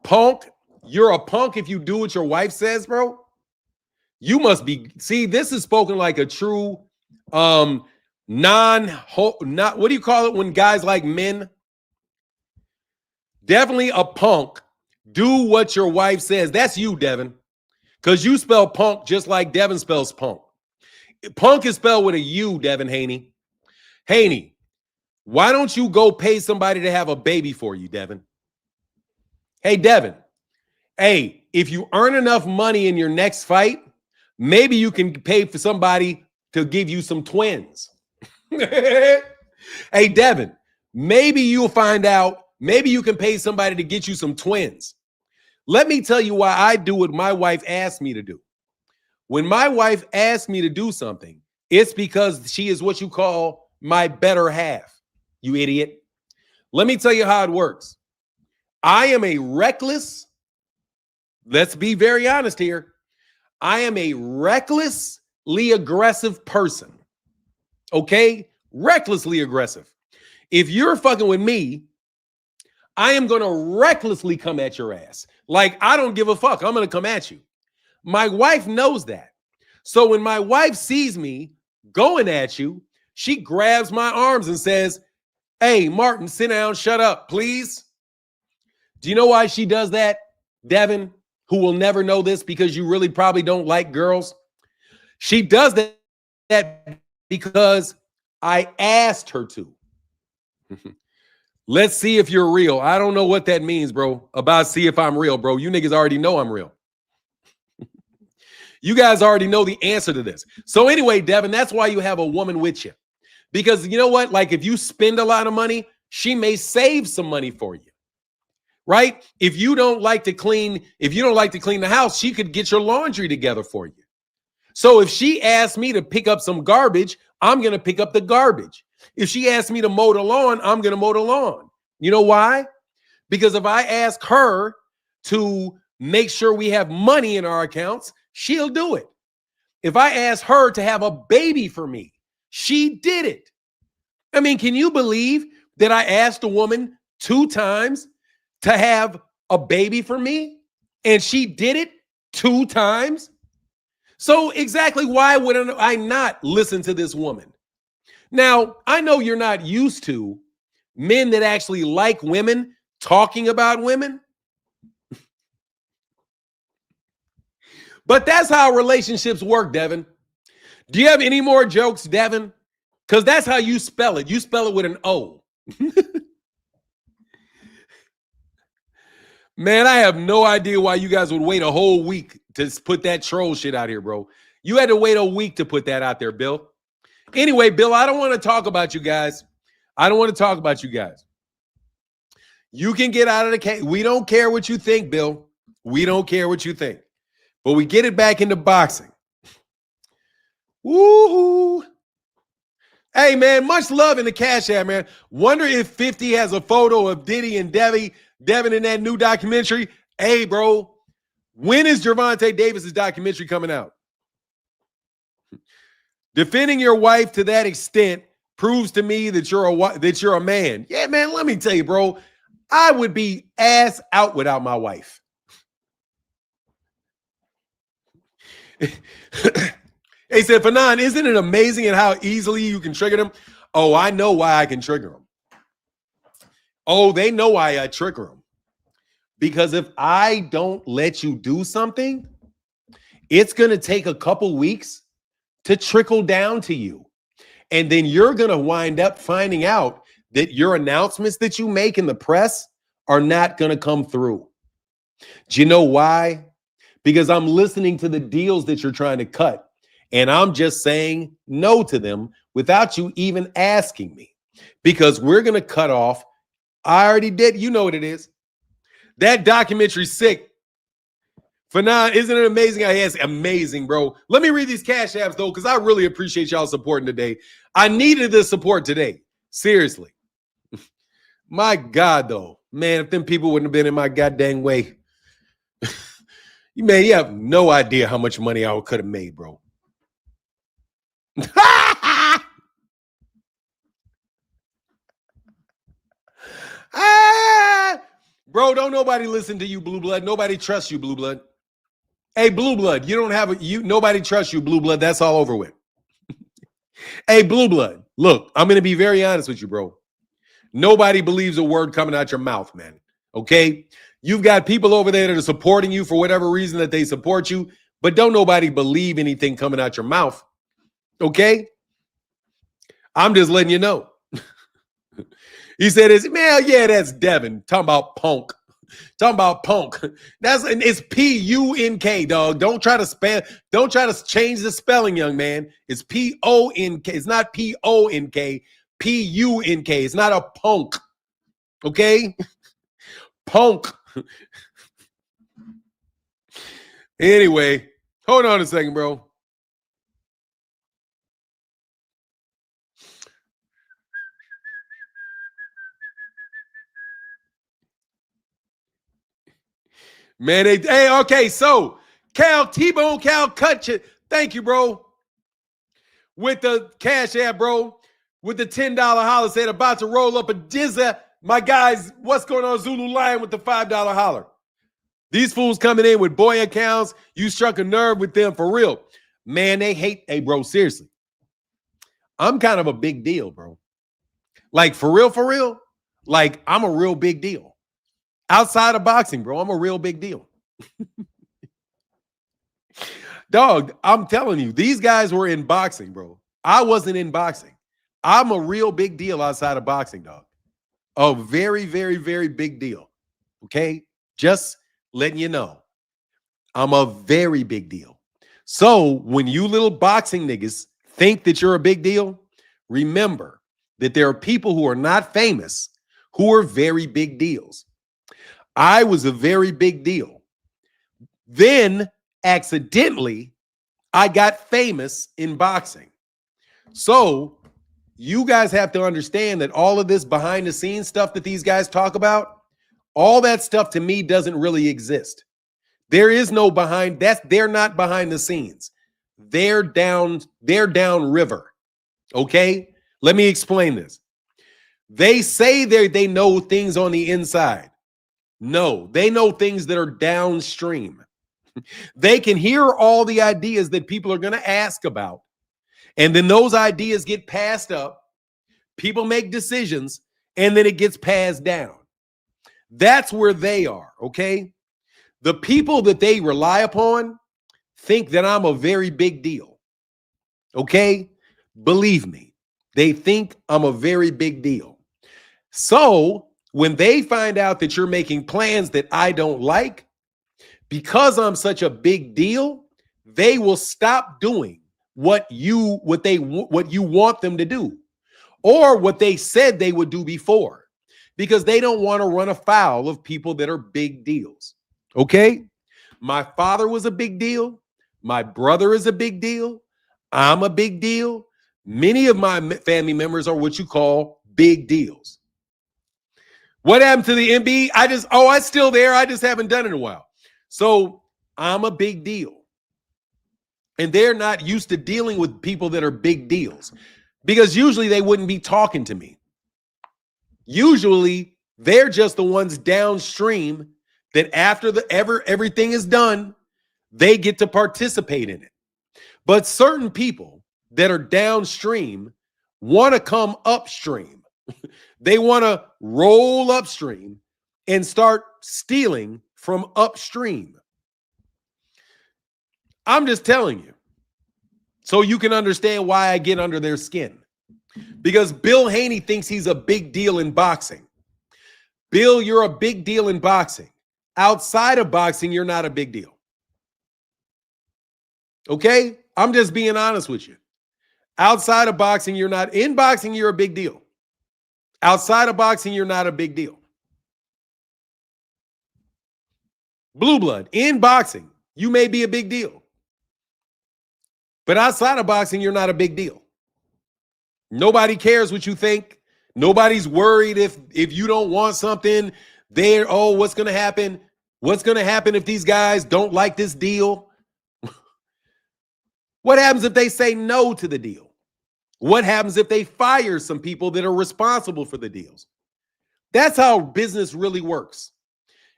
S1: Punk, you're a punk if you do what your wife says, bro. You must be. See, this is spoken like a true what do you call it when guys like men? Definitely a punk. Do what your wife says. That's you, Devin. Because you spell punk just like Devin spells punk. Punk is spelled with a U, Devin Haney. Haney, why don't you go pay somebody to have a baby for you, Devin? Hey, Devin. Hey, if you earn enough money in your next fight, maybe you can pay for somebody to give you some twins. Hey, Devin, maybe you'll find out. Maybe you can pay somebody to get you some twins. Let me tell you why I do what my wife asked me to do. When my wife asks me to do something, it's because she is what you call my better half, you idiot. Let me tell you how it works. I am a reckless, let's be very honest here. I am a recklessly aggressive person. Okay? Recklessly aggressive. If you're fucking with me, I am going to recklessly come at your ass. Like, I don't give a fuck. I'm going to come at you. My wife knows that. So when my wife sees me going at you, she grabs my arms and says, hey, Martin, sit down, shut up, please. Do you know why she does that, Devin, who will never know this because you really probably don't like girls? She does that because I asked her to. Let's see if you're real. I don't know what that means, bro. About see if I'm real, bro. You niggas already know I'm real. You guys already know the answer to this. So anyway, Devin, that's why you have a woman with you. Because you know what? Like if you spend a lot of money, she may save some money for you. Right? If you don't like to clean the house, she could get your laundry together for you. So if she asks me to pick up some garbage, I'm going to pick up the garbage. If she asks me to mow the lawn, I'm going to mow the lawn. You know why? Because if I ask her to make sure we have money in our accounts, she'll do it. If I ask her to have a baby for me, she did it. I mean, can you believe that I asked a woman 2 times to have a baby for me? And she did it 2 times? So exactly why would I not listen to this woman? Now, I know you're not used to men that actually like women talking about women. But that's how relationships work, Devin. Do you have any more jokes, Devin? Because that's how you spell it. You spell it with an O. Man, I have no idea why you guys would wait a whole week to put that troll shit out here, bro. You had to wait a week to put that out there, Bill. Anyway, Bill, I don't want to talk about you guys. I don't want to talk about you guys. You can get out of the case. We don't care what you think, Bill. We don't care what you think. But we get it back into boxing. Woo-hoo. Hey, man, much love in the Cash App, man. Wonder if 50 has a photo of Diddy and Devin in that new documentary. Hey, bro, when is Gervonta Davis's documentary coming out? Defending your wife to that extent proves to me that you're a man. Yeah, man, let me tell you, bro, I would be ass out without my wife. He said, Fanon, isn't it amazing at how easily you can trigger them? Oh, I know why I can trigger them. Oh, they know why I trigger them. Because if I don't let you do something, it's going to take a couple weeks to trickle down to you. And then you're going to wind up finding out that your announcements that you make in the press are not going to come through. Do you know why? Because I'm listening to the deals that you're trying to cut. And I'm just saying no to them without you even asking me. Because we're going to cut off. I already did. You know what it is. That documentary's sick. Fanon, isn't it amazing? Yes, amazing, bro. Let me read these Cash Apps, though, because I really appreciate y'all supporting today. I needed this support today. Seriously. My God, though. Man, if them people wouldn't have been in my goddamn way. You have no idea how much money I could have made, bro. Bro, don't nobody listen to you, Blue Blood. Nobody trusts you, Blue Blood. Hey, Blue Blood, you don't have nobody trusts you, Blue Blood. That's all over with. Hey, Blue Blood, look, I'm going to be very honest with you, bro. Nobody believes a word coming out your mouth, man. Okay? You've got people over there that are supporting you for whatever reason that they support you, but don't nobody believe anything coming out your mouth. Okay? I'm just letting you know. He said, man, yeah, that's Devin. Talking about punk. Talking about punk. It's P-U-N-K, dog. Don't try to change the spelling, young man. It's P-O-N-K. It's not P-O-N-K. P-U-N-K. It's not a punk. Okay? Punk. Anyway, hold on a second, bro. Man, okay, so T-Bone Cal cut you. Thank you, bro. With the Cash App, bro. With the $10 holler, said about to roll up a jizza. My guys, what's going on, Zulu Lion with the $5 holler? These fools coming in with boy accounts. You struck a nerve with them for real. Man, they hate, hey, bro, seriously. I'm kind of a big deal, bro. Like, for real. Like, I'm a real big deal. Outside of boxing, bro, I'm a real big deal. Dog, I'm telling you, these guys were in boxing, bro. I wasn't in boxing. I'm a real big deal outside of boxing, dog. A very, very, very big deal. Okay? Just letting you know. I'm a very big deal. So when you little boxing niggas think that you're a big deal, remember that there are people who are not famous who are very big deals. I was a very big deal. Then, accidentally, I got famous in boxing. So, you guys have to understand that all of this behind-the-scenes stuff that these guys talk about, all that stuff to me doesn't really exist. There is no they're not behind the scenes. They're down river. Okay? Let me explain this. They say they know things on the inside. No, they know things that are downstream. They can hear all the ideas that people are going to ask about. And then those ideas get passed up. People make decisions, and then it gets passed down. That's where they are, okay? The people that they rely upon think that I'm a very big deal. Okay? Believe me, they think I'm a very big deal. So when they find out that you're making plans that I don't like, because I'm such a big deal, they will stop doing what you want them to do, or what they said they would do before, because they don't want to run afoul of people that are big deals. Okay? My father was a big deal. My brother is a big deal. I'm a big deal. Many of my family members are what you call big deals. What happened to the MB? It's still there. I just haven't done it in a while. So I'm a big deal. And they're not used to dealing with people that are big deals, because usually they wouldn't be talking to me. Usually they're just the ones downstream that after everything is done, they get to participate in it. But certain people that are downstream want to come upstream. They want to roll upstream and start stealing from upstream. I'm just telling you, so you can understand why I get under their skin. Because Bill Haney thinks he's a big deal in boxing. Bill, you're a big deal in boxing. Outside of boxing, you're not a big deal. Okay? I'm just being honest with you. Outside of boxing, you're not. In boxing, you're a big deal. Outside of boxing, you're not a big deal. Blue blood, in boxing, you may be a big deal. But outside of boxing, you're not a big deal. Nobody cares what you think. Nobody's worried if you don't want something. What's going to happen? What's going to happen if these guys don't like this deal? What happens if they say no to the deal? What happens if they fire some people that are responsible for the deals? That's how business really works.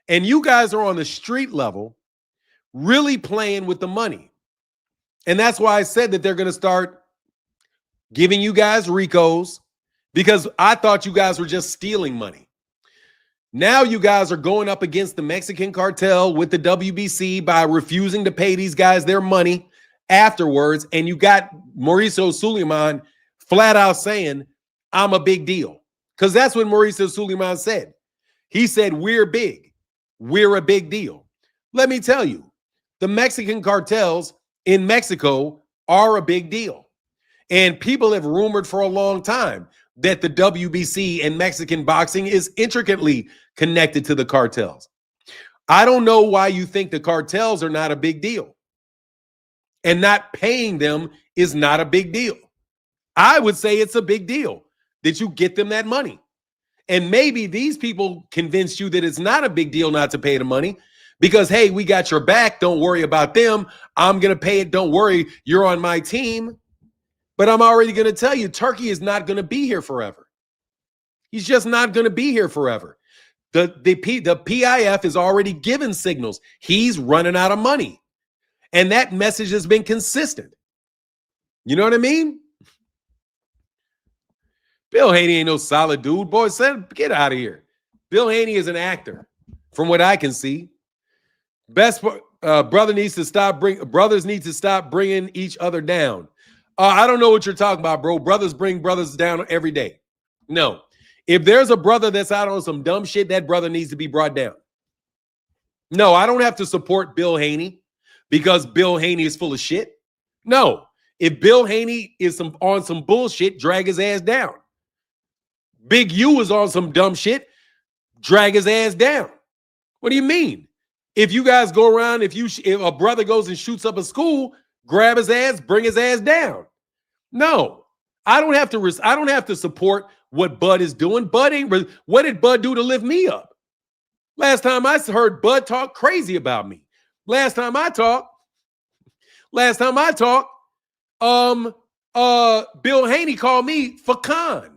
S1: And you guys are on the street level really playing with the money. And that's why I said that they're going to start giving you guys RICOs, because I thought you guys were just stealing money. Now you guys are going up against the Mexican cartel with the WBC by refusing to pay these guys their money afterwards. And you got Mauricio Suleiman flat out saying, I'm a big deal. Because that's what Mauricio Suleiman said. He said, we're big. We're a big deal. Let me tell you, the Mexican cartels in Mexico are a big deal. And people have rumored for a long time that the WBC and Mexican boxing is intricately connected to the cartels. I don't know why you think the cartels are not a big deal. And not paying them is not a big deal. I would say it's a big deal that you get them that money. And maybe these people convinced you that it's not a big deal not to pay the money because, hey, we got your back. Don't worry about them. I'm going to pay it. Don't worry. You're on my team. But I'm already going to tell you, Turkey is not going to be here forever. He's just not going to be here forever. The PIF is already given signals. He's running out of money. And that message has been consistent. You know what I mean? Bill Haney ain't no solid dude. Boy, get out of here. Bill Haney is an actor, from what I can see. Brothers need to stop bringing each other down. I don't know what you're talking about, bro. Brothers bring brothers down every day. No. If there's a brother that's out on some dumb shit, that brother needs to be brought down. No, I don't have to support Bill Haney because Bill Haney is full of shit. No. If Bill Haney is on some bullshit, drag his ass down. Big U is on some dumb shit, drag his ass down. What do you mean? If you guys go around, if a brother goes and shoots up a school, grab his ass, bring his ass down. No, I don't have to support what Bud is doing. What did Bud do to lift me up? Last time I heard Bud talk crazy about me. Last time I talked, Bill Haney called me Fakan.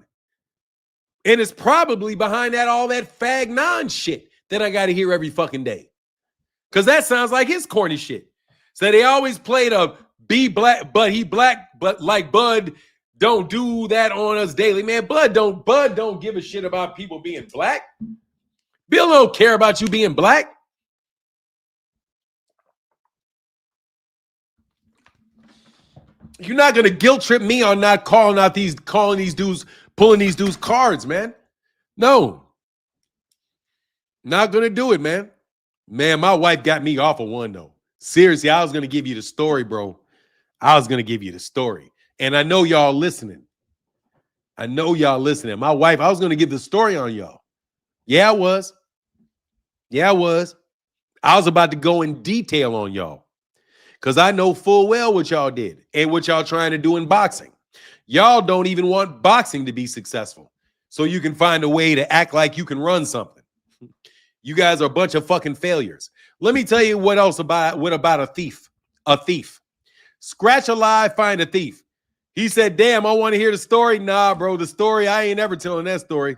S1: And it's probably behind all that fag-non shit that I got to hear every fucking day. Because that sounds like his corny shit. So they always played a be black, but he black, but like Bud don't do that on us daily. Man, Bud don't give a shit about people being black. Bill don't care about you being black. You're not gonna guilt trip me on not calling these dudes, pulling these dudes cards, man. No, not gonna do it, man. Man, my wife got me off of one though. Seriously, I was gonna give you the story, bro. I was gonna give you the story, and I know y'all listening. I know y'all listening. My wife, I was gonna give the story on y'all. Yeah, I was. Yeah, I was. I was about to go in detail on y'all because I know full well what y'all did and what y'all trying to do in boxing. Y'all don't even want boxing to be successful, so you can find a way to act like you can run something. You guys are a bunch of fucking failures. Let me tell you what about a thief. A thief. Scratch alive, find a thief. He said, damn, I want to hear the story. Nah, bro, the story, I ain't ever telling that story.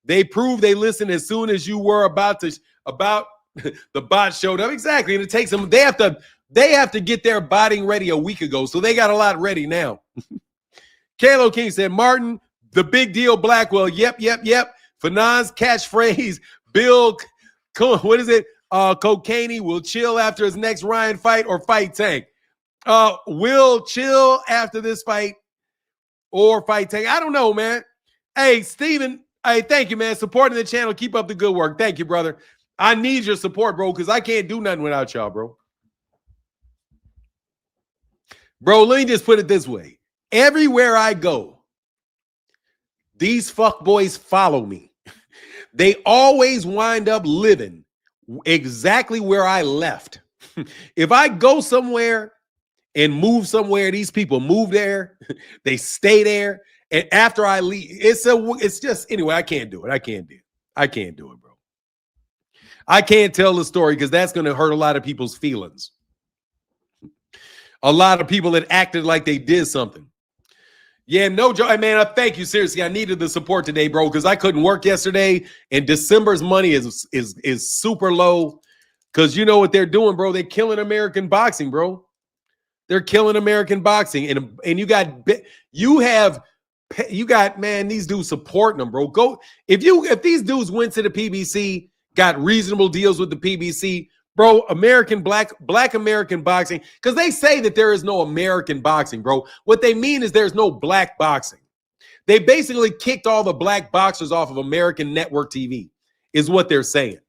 S1: They proved they listened as soon as you were about the bot showed up. Exactly. And it takes them, they have to get their botting ready a week ago. So they got a lot ready now. Kalo King said, Martin, the big deal Blackwell. Yep. Fanon's catchphrase, Bill, what is it? Cocaine will chill after his next Ryan fight or fight Tank. Will chill after this fight or fight Tank. I don't know, man. Hey, Steven. Hey, thank you, man. Supporting the channel. Keep up the good work. Thank you, brother. I need your support, bro, because I can't do nothing without y'all, bro. Bro, let me just put it this way. Everywhere I go, these fuckboys follow me. They always wind up living exactly where I left. If I go somewhere and move somewhere, these people move there. They stay there. And after I leave, it's just, anyway, I can't do it. I can't do it, bro. I can't tell the story because that's going to hurt a lot of people's feelings. A lot of people that acted like they did something. Yeah, no joke. Man, thank you. Seriously, I needed the support today, bro, because I couldn't work yesterday. And December's money is super low because you know what they're doing, bro. They're killing American boxing, bro. They're killing American boxing. And you got man, these dudes supporting them, bro. Go if these dudes went to the PBC, got reasonable deals with the PBC, bro. Black American boxing, because they say that there is no American boxing, bro. What they mean is there's no black boxing. They basically kicked all the black boxers off of American network TV, is what they're saying.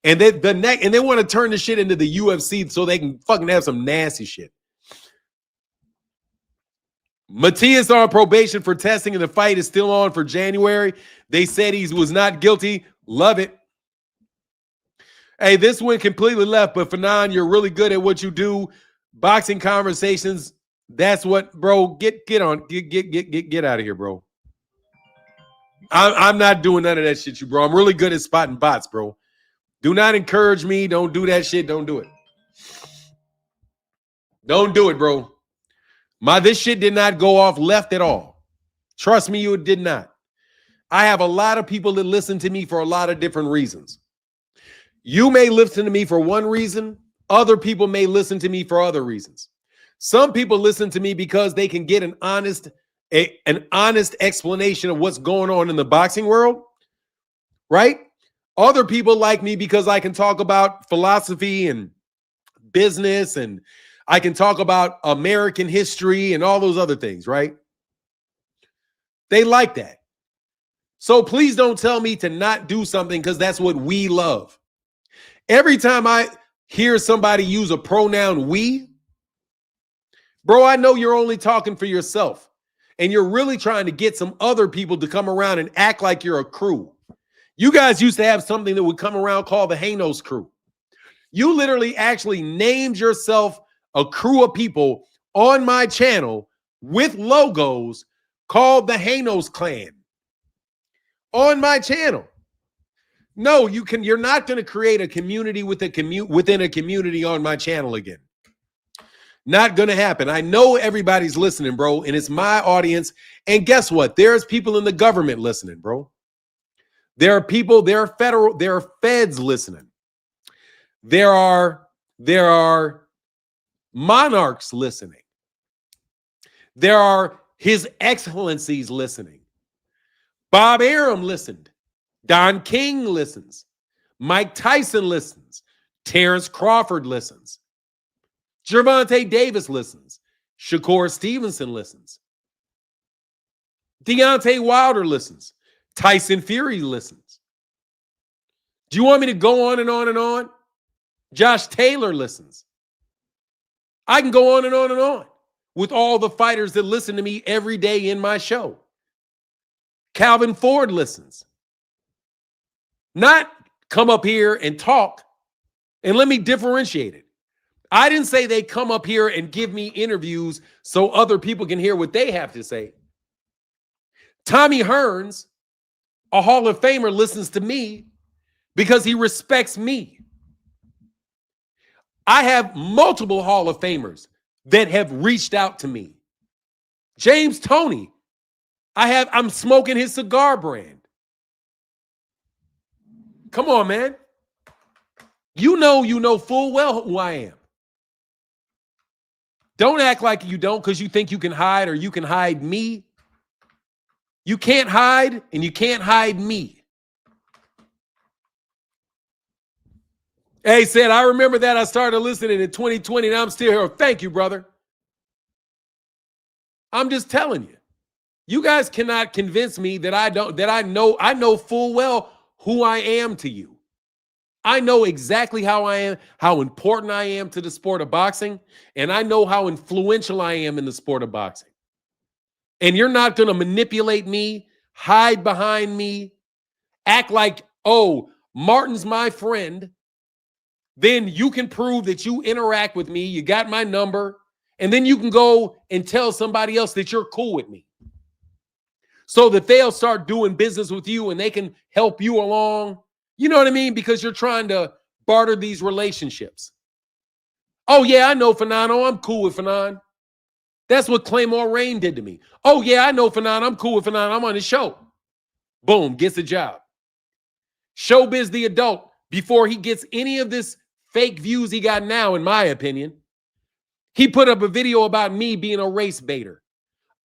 S1: And they want to turn the shit into the UFC so they can fucking have some nasty shit. Matias on probation for testing and the fight is still on for January. They said he was not guilty. Love it. Hey, this went completely left, but Fanon, you're really good at what you do. Boxing conversations, that's what, bro, get out of here, bro. I'm not doing none of that shit, bro. I'm really good at spotting bots, bro. Do not encourage me. Don't do that shit. Don't do it. Don't do it, bro. This shit did not go off left at all. Trust me, it did not. I have a lot of people that listen to me for a lot of different reasons. You may listen to me for one reason. Other people may listen to me for other reasons. Some people listen to me because they can get an honest explanation of what's going on in the boxing world, right? Other people like me because I can talk about philosophy and business, and I can talk about American history and all those other things, right? They like that. So please don't tell me to not do something because that's what we love. Every time I hear somebody use a pronoun we, bro, I know you're only talking for yourself. And you're really trying to get some other people to come around and act like you're a crew. You guys used to have something that would come around called the Hanos crew. You literally actually named yourself a crew of people on my channel with logos called the Hanos clan on my channel. No, you're not going to create a community within a community on my channel again. Not going to happen. I know everybody's listening, bro, and it's my audience. And guess what? There's people in the government listening, bro. There are people, there are feds listening. There are monarchs listening. There are His Excellencies listening. Bob Arum listened. Don King listens. Mike Tyson listens. Terence Crawford listens. Gervonta Davis listens. Shakur Stevenson listens. Deontay Wilder listens. Tyson Fury listens. Do you want me to go on and on and on? Josh Taylor listens. I can go on and on and on with all the fighters that listen to me every day in my show. Calvin Ford listens. Not come up here and talk. And let me differentiate it. I didn't say they come up here and give me interviews so other people can hear what they have to say. Tommy Hearns, a Hall of Famer, listens to me because he respects me. I have multiple Hall of Famers that have reached out to me. James Toney, I'm smoking his cigar brand. Come on, man. You know full well who I am. Don't act like you don't because you think you can hide or you can hide me. You can't hide and you can't hide me. Hey, said, I remember that I started listening in 2020 and I'm still here. Thank you, brother. I'm just telling you. You guys cannot convince me that I know full well who I am to you. I know exactly how I am, how important I am to the sport of boxing, and I know how influential I am in the sport of boxing. And you're not going to manipulate me, hide behind me, act like, oh, Martin's my friend. Then you can prove that you interact with me, you got my number, and then you can go and tell somebody else that you're cool with me so that they'll start doing business with you and they can help you along. You know what I mean? Because you're trying to barter these relationships. Oh, yeah, I know Fernando. I'm cool with Fernando. That's what Claymore Rain did to me. Oh, yeah, I know Fernando. I'm cool with Fernando. I'm on his show. Boom, gets a job. Showbiz the adult, before he gets any of this fake views he got now, in my opinion, he put up a video about me being a race baiter.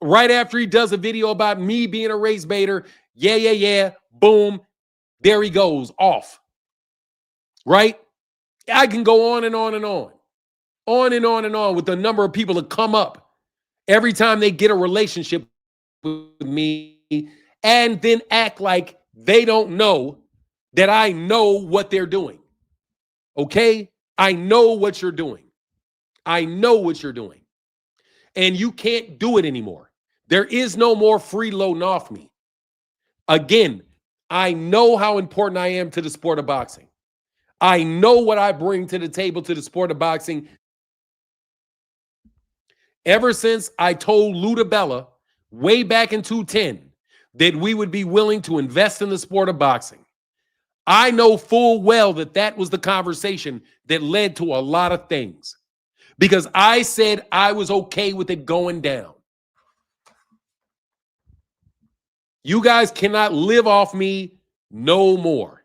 S1: Right after he does a video about me being a race baiter, yeah, boom, there he goes, off. Right? I can go on and on and on. On and on and on with the number of people that come up every time they get a relationship with me and then act like they don't know that I know what they're doing. Okay? I know what you're doing. I know what you're doing. And you can't do it anymore. There is no more freeloading off me. Again, I know how important I am to the sport of boxing. I know what I bring to the table to the sport of boxing. Ever since I told Luda Bella way back in 2010 that we would be willing to invest in the sport of boxing, I know full well that that was the conversation that led to a lot of things. Because I said I was okay with it going down. You guys cannot live off me no more.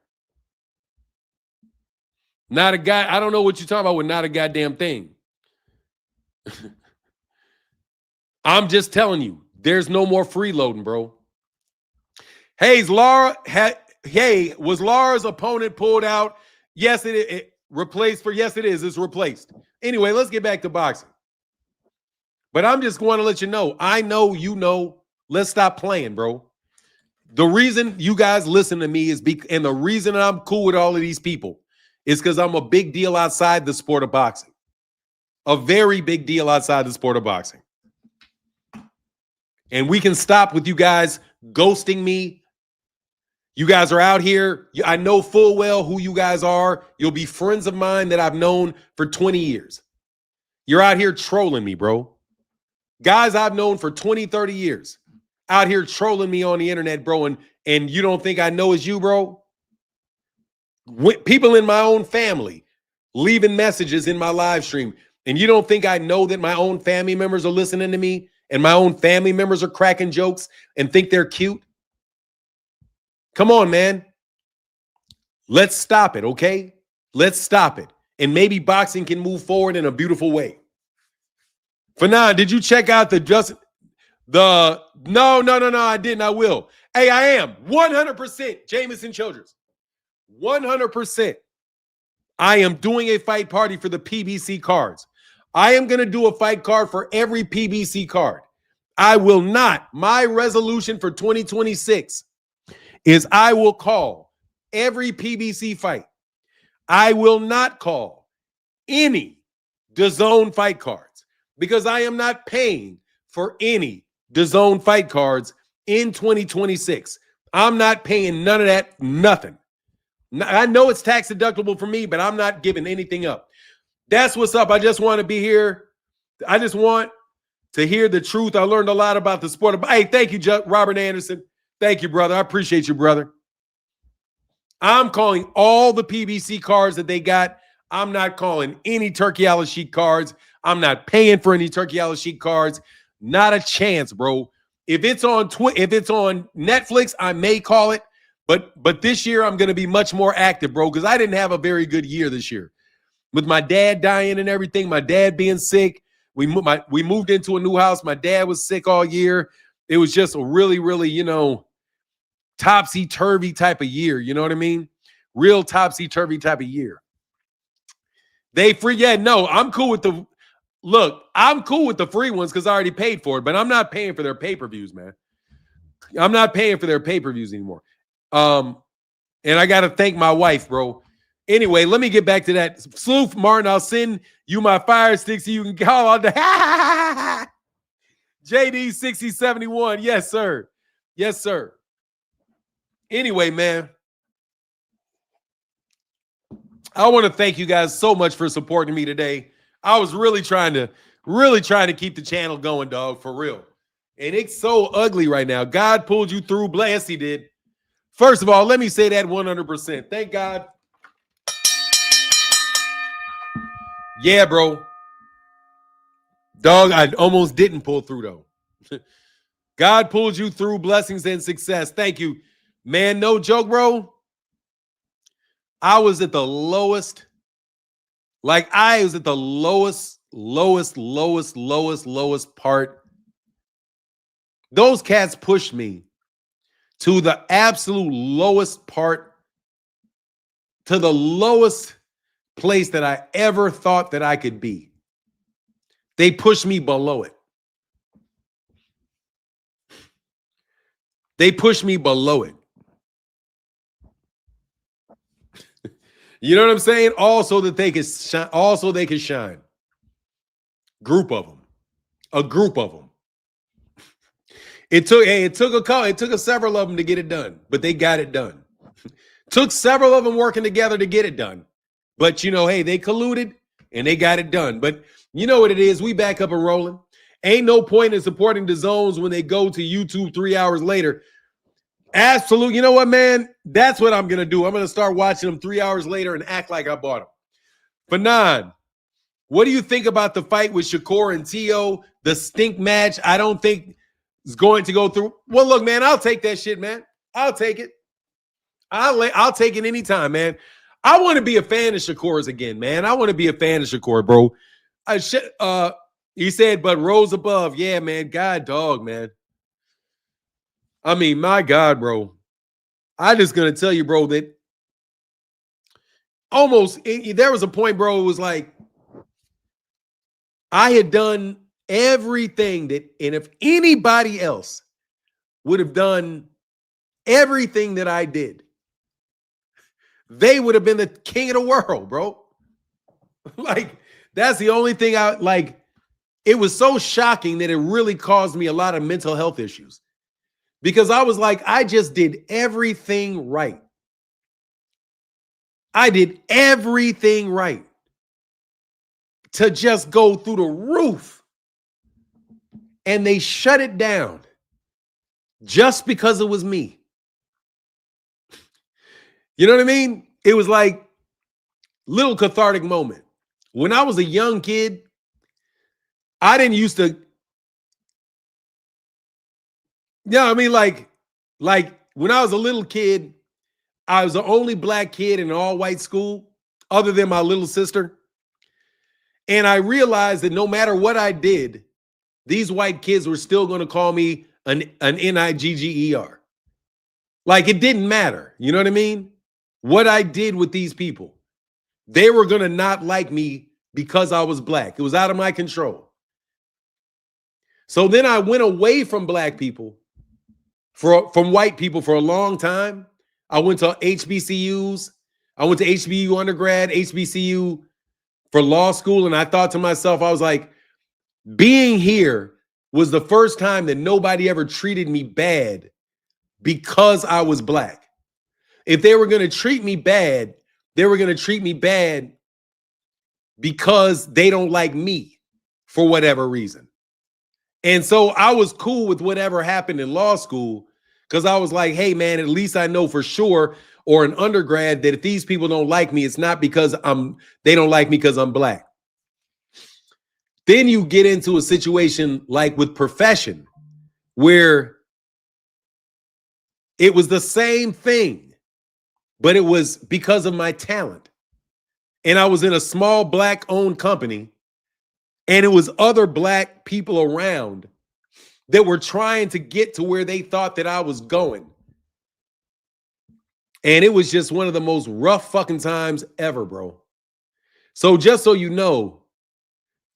S1: Not a guy. I don't know what you're talking about with not a goddamn thing. I'm just telling you, there's no more freeloading, bro. Hey, was Lara's opponent pulled out? Yes, it replaced for. Yes, it is. It's replaced. Anyway, let's get back to boxing. But I'm just going to let you know. I know you know. Let's stop playing, bro. The reason you guys listen to me is and the reason I'm cool with all of these people is because I'm a big deal outside the sport of boxing. A very big deal outside the sport of boxing. And we can stop with you guys ghosting me. You guys are out here. I know full well who you guys are. You'll be friends of mine that I've known for 20 years. You're out here trolling me, bro. Guys I've known for 20, 30 years. Out here trolling me on the internet, bro, and you don't think I know it's you, bro? People in my own family leaving messages in my live stream, and you don't think I know that my own family members are listening to me and my own family members are cracking jokes and think they're cute? Come on, man. Let's stop it, okay? Let's stop it. And maybe boxing can move forward in a beautiful way. Fanon, did you check out No, I didn't. I will. Hey, I am 100% Jameson Childress. 100%. I am doing a fight party for the PBC cards. I am going to do a fight card for every PBC card. I will not. My resolution for 2026 is I will call every PBC fight. I will not call any DAZN fight cards because I am not paying for any DAZN fight cards in 2026. I'm not paying none of that, nothing. I know it's tax deductible for me, but I'm not giving anything up. That's what's up. I just want to be here. I just want to hear the truth. I learned a lot about the sport. Hey, thank you, Robert Anderson. Thank you, brother. I appreciate you, brother. I'm calling all the PBC cards that they got. I'm not calling any Turkey Al-Sheikh cards. I'm not paying for any Turkey Al-Sheikh cards. Not a chance, bro. If it's on Netflix, I may call it. But this year I'm going to be much more active, bro, because I didn't have a very good year this year. With my dad dying and everything, my dad being sick, we moved into a new house. My dad was sick all year. It was just a really, really, topsy-turvy type of year. You know what I mean? Real topsy-turvy type of year. I'm cool with I'm cool with the free ones because I already paid for it, but I'm not paying for their pay-per-views, man. I'm not paying for their pay-per-views anymore. And I got to thank my wife, bro. Anyway, let me get back to that. Sleuth Martin, I'll send you my fire sticks so you can call on the JD 6071. Yes, sir. Yes, sir. Anyway, man, I want to thank you guys so much for supporting me today. I was really trying to keep the channel going, dog, for real. And it's so ugly right now. God pulled you through. Bless, he did. First of all, let me say that 100%. Thank God. Yeah, bro. Dog, I almost didn't pull through, though. God pulled you through blessings and success. Thank you. Man, no joke, bro. I was at the lowest. Like, I was at the lowest part. Those cats pushed me to the absolute lowest part, to the lowest place that I ever thought that I could be. They pushed me below it. They pushed me below it. You know what I'm saying? Also that they could shine. Group of them. A group of them. It took several of them to get it done, but they got it done. Took several of them working together to get it done. But, hey, they colluded and they got it done. But you know what it is? We back up and rolling. Ain't no point in supporting the zones when they go to YouTube 3 hours later. Absolutely. You know what, man? That's what I'm going to do. I'm going to start watching them 3 hours later and act like I bought them. Fanon, what do you think about the fight with Shakur and Tio? The stink match, I don't think is going to go through. Well, look, man, I'll take that shit, man. I'll take it. I'll take it anytime, man. I want to be a fan of Shakur's again, man. I want to be a fan of Shakur, bro. He said, but rose above. Yeah, man. God dog, man. I mean, my God, bro. I just gonna tell you, bro, that there was a point, bro, it was like I had done everything and if anybody else would have done everything that I did, they would have been the king of the world, bro. Like, that's the only thing it was so shocking that it really caused me a lot of mental health issues. Because I was like, I just did everything right. I did everything right to just go through the roof. And they shut it down just because it was me. You know what I mean? It was like little cathartic moment. When I was a young kid, I didn't used to. Yeah, I mean, like when I was a little kid, I was the only black kid in an all-white school, other than my little sister. And I realized that no matter what I did, these white kids were still going to call me an Nigger. Like, it didn't matter. You know what I mean? What I did with these people. They were going to not like me because I was black. It was out of my control. So then I went away from black people, from white people for a long time. I went to HBCUs. I went to HBCU undergrad, HBCU for law school. And I thought to myself, I was like, being here was the first time that nobody ever treated me bad because I was black. If they were going to treat me bad, they were going to treat me bad because they don't like me for whatever reason. And so I was cool with whatever happened in law school because I was like, hey, man, at least I know for sure, or an undergrad, that if these people don't like me, it's not because they don't like me because I'm black. Then you get into a situation like with profession where it was the same thing, but it was because of my talent. And I was in a small black-owned company, and it was other black people around that were trying to get to where they thought that I was going. And it was just one of the most rough fucking times ever, bro. So just so you know,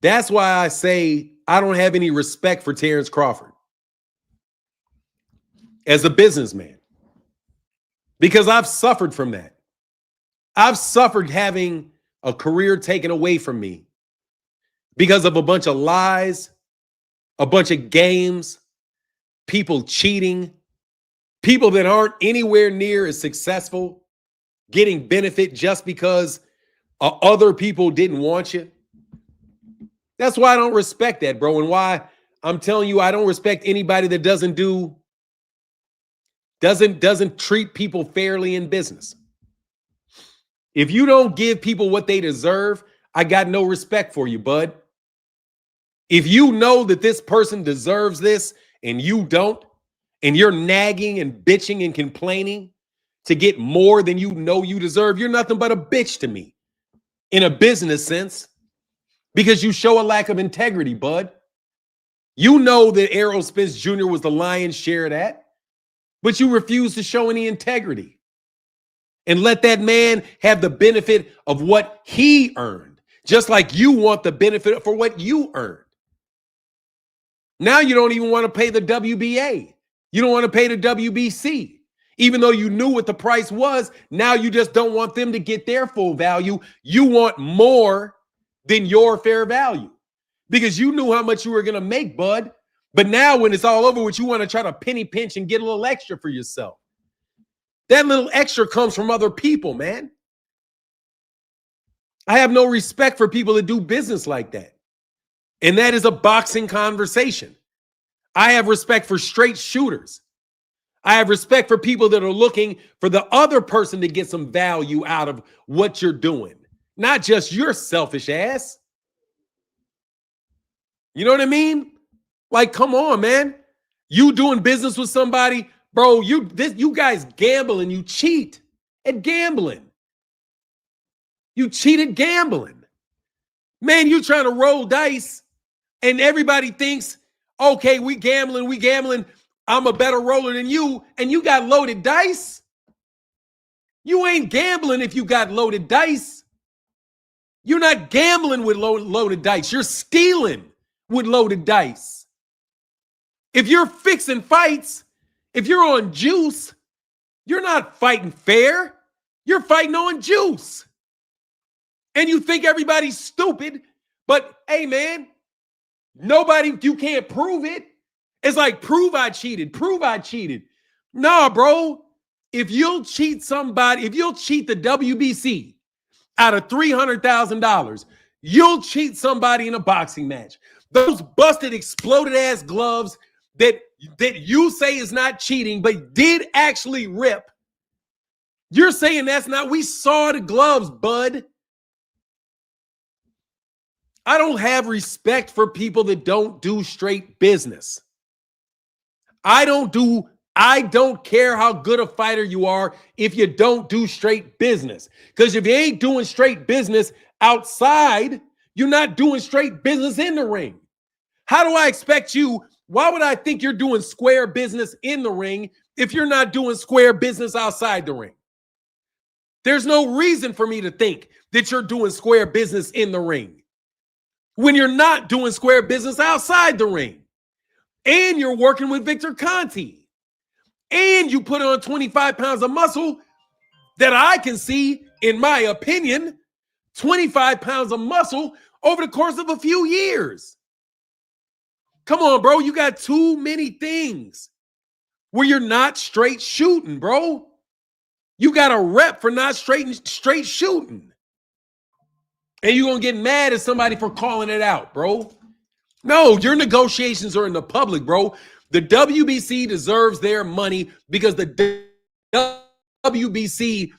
S1: that's why I say I don't have any respect for Terence Crawford as a businessman, because I've suffered from that. I've suffered having a career taken away from me because of a bunch of lies, a bunch of games, people cheating, people that aren't anywhere near as successful, getting benefit just because other people didn't want you. That's why I don't respect that, bro. And why I'm telling you, I don't respect anybody that doesn't treat people fairly in business. If you don't give people what they deserve, I got no respect for you, bud. If you know that this person deserves this and you don't, and you're nagging and bitching and complaining to get more than you know you deserve, you're nothing but a bitch to me in a business sense, because you show a lack of integrity, bud. You know that Errol Spence Jr. was the lion's share of that, but you refuse to show any integrity and let that man have the benefit of what he earned, just like you want the benefit for what you earned. Now you don't even want to pay the WBA. You don't want to pay the WBC. Even though you knew what the price was, now you just don't want them to get their full value. You want more than your fair value because you knew how much you were going to make, bud. But now when it's all over with, you want to try to penny pinch and get a little extra for yourself. That little extra comes from other people, man. I have no respect for people that do business like that. And that is a boxing conversation. I have respect for straight shooters. I have respect for people that are looking for the other person to get some value out of what you're doing, not just your selfish ass. You know what I mean? Like, come on, man. You doing business with somebody, bro, you guys gamble and you cheat at gambling. You cheat at gambling. Man, you trying to roll dice and everybody thinks, okay, we gambling. I'm a better roller than you, and you got loaded dice. You ain't gambling if you got loaded dice. You're not gambling with loaded dice. You're stealing with loaded dice. If you're fixing fights, if you're on juice, you're not fighting fair. You're fighting on juice. And you think everybody's stupid, but hey, man, you can't prove it. It's like, prove I cheated. Nah, bro. If you'll cheat somebody, if you'll cheat the WBC out of $300,000, you'll cheat somebody in a boxing match. Those busted, exploded ass gloves that you say is not cheating, but did actually rip. You're saying that's not, we saw the gloves, bud. I don't have respect for people that don't do straight business. I don't care how good a fighter you are if you don't do straight business. Because if you ain't doing straight business outside, you're not doing straight business in the ring. How do I expect you? Why would I think you're doing square business in the ring if you're not doing square business outside the ring? There's no reason for me to think that you're doing square business in the ring. when you're not doing square business outside the ring. And you're working with Victor Conti. And you put on 25 pounds of muscle that I can see, in my opinion, 25 pounds of muscle over the course of a few years. Come on, bro. You got too many things where you're not straight shooting, bro. You got a rep for not straight shooting. And you're going to get mad at somebody for calling it out, bro. No, your negotiations are in the public, bro. The WBC deserves their money because the WBC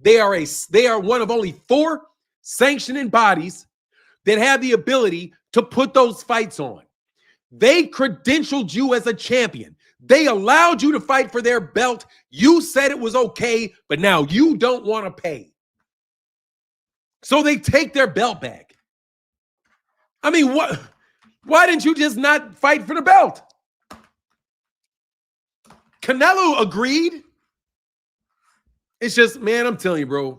S1: they are one of only 4 sanctioning bodies that have the ability to put those fights on. They credentialed you as a champion. They allowed you to fight for their belt. You said it was okay, but now you don't want to pay. So they take their belt back. I mean, what? Why didn't you just not fight for the belt? Canelo agreed. It's just, man, I'm telling you, bro.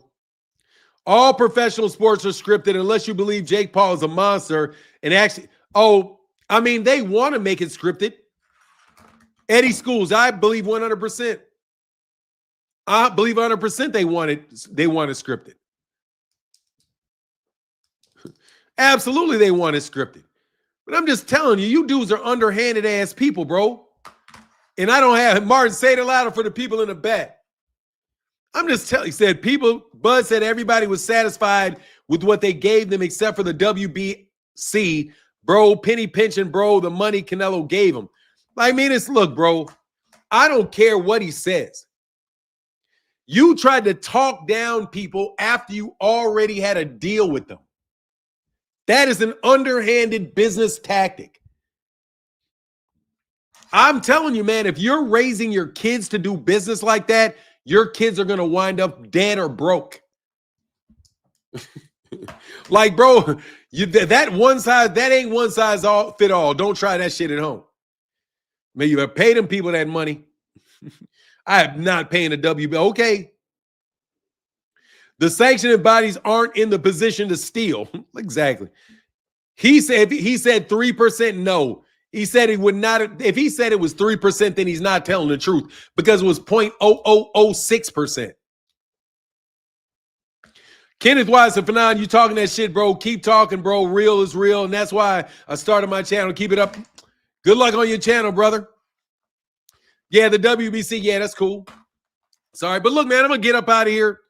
S1: All professional sports are scripted unless you believe Jake Paul is a monster. And actually, they want to make it scripted. Eddie Schools, I believe 100%. I believe 100% they want it scripted. Absolutely, they want it scripted. But I'm just telling you, you dudes are underhanded ass people, bro. And I don't have Martin, say it louder for the people in the back. I'm just telling you, Bud said everybody was satisfied with what they gave them except for the WBC, bro, penny pinching, bro, the money Canelo gave him. I mean, look, bro, I don't care what he says. You tried to talk down people after you already had a deal with them. That is an underhanded business tactic. I'm telling you, man, if you're raising your kids to do business like that, your kids are going to wind up dead or broke. Like, bro, that ain't one size fit all. Don't try that shit at home. Man, you have paid them people that money. I am not paying a WB. Okay. The sanctioning bodies aren't in the position to steal. Exactly. He said 3% no. He said he would not. If he said it was 3%, then he's not telling the truth because it was 0.0006%. Kenneth Wise and Fanon, you talking that shit, bro. Keep talking, bro. Real is real. And that's why I started my channel. Keep it up. Good luck on your channel, brother. Yeah, the WBC. Yeah, that's cool. Sorry. But look, man, I'm going to get up out of here.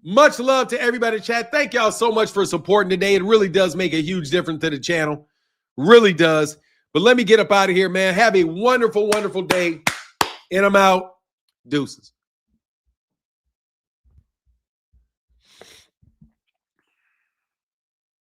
S1: Much love to everybody in chat. Thank y'all so much for supporting today. It really does make a huge difference to the channel. Really does. But let me get up out of here, man. Have a wonderful, wonderful day. And I'm out. Deuces.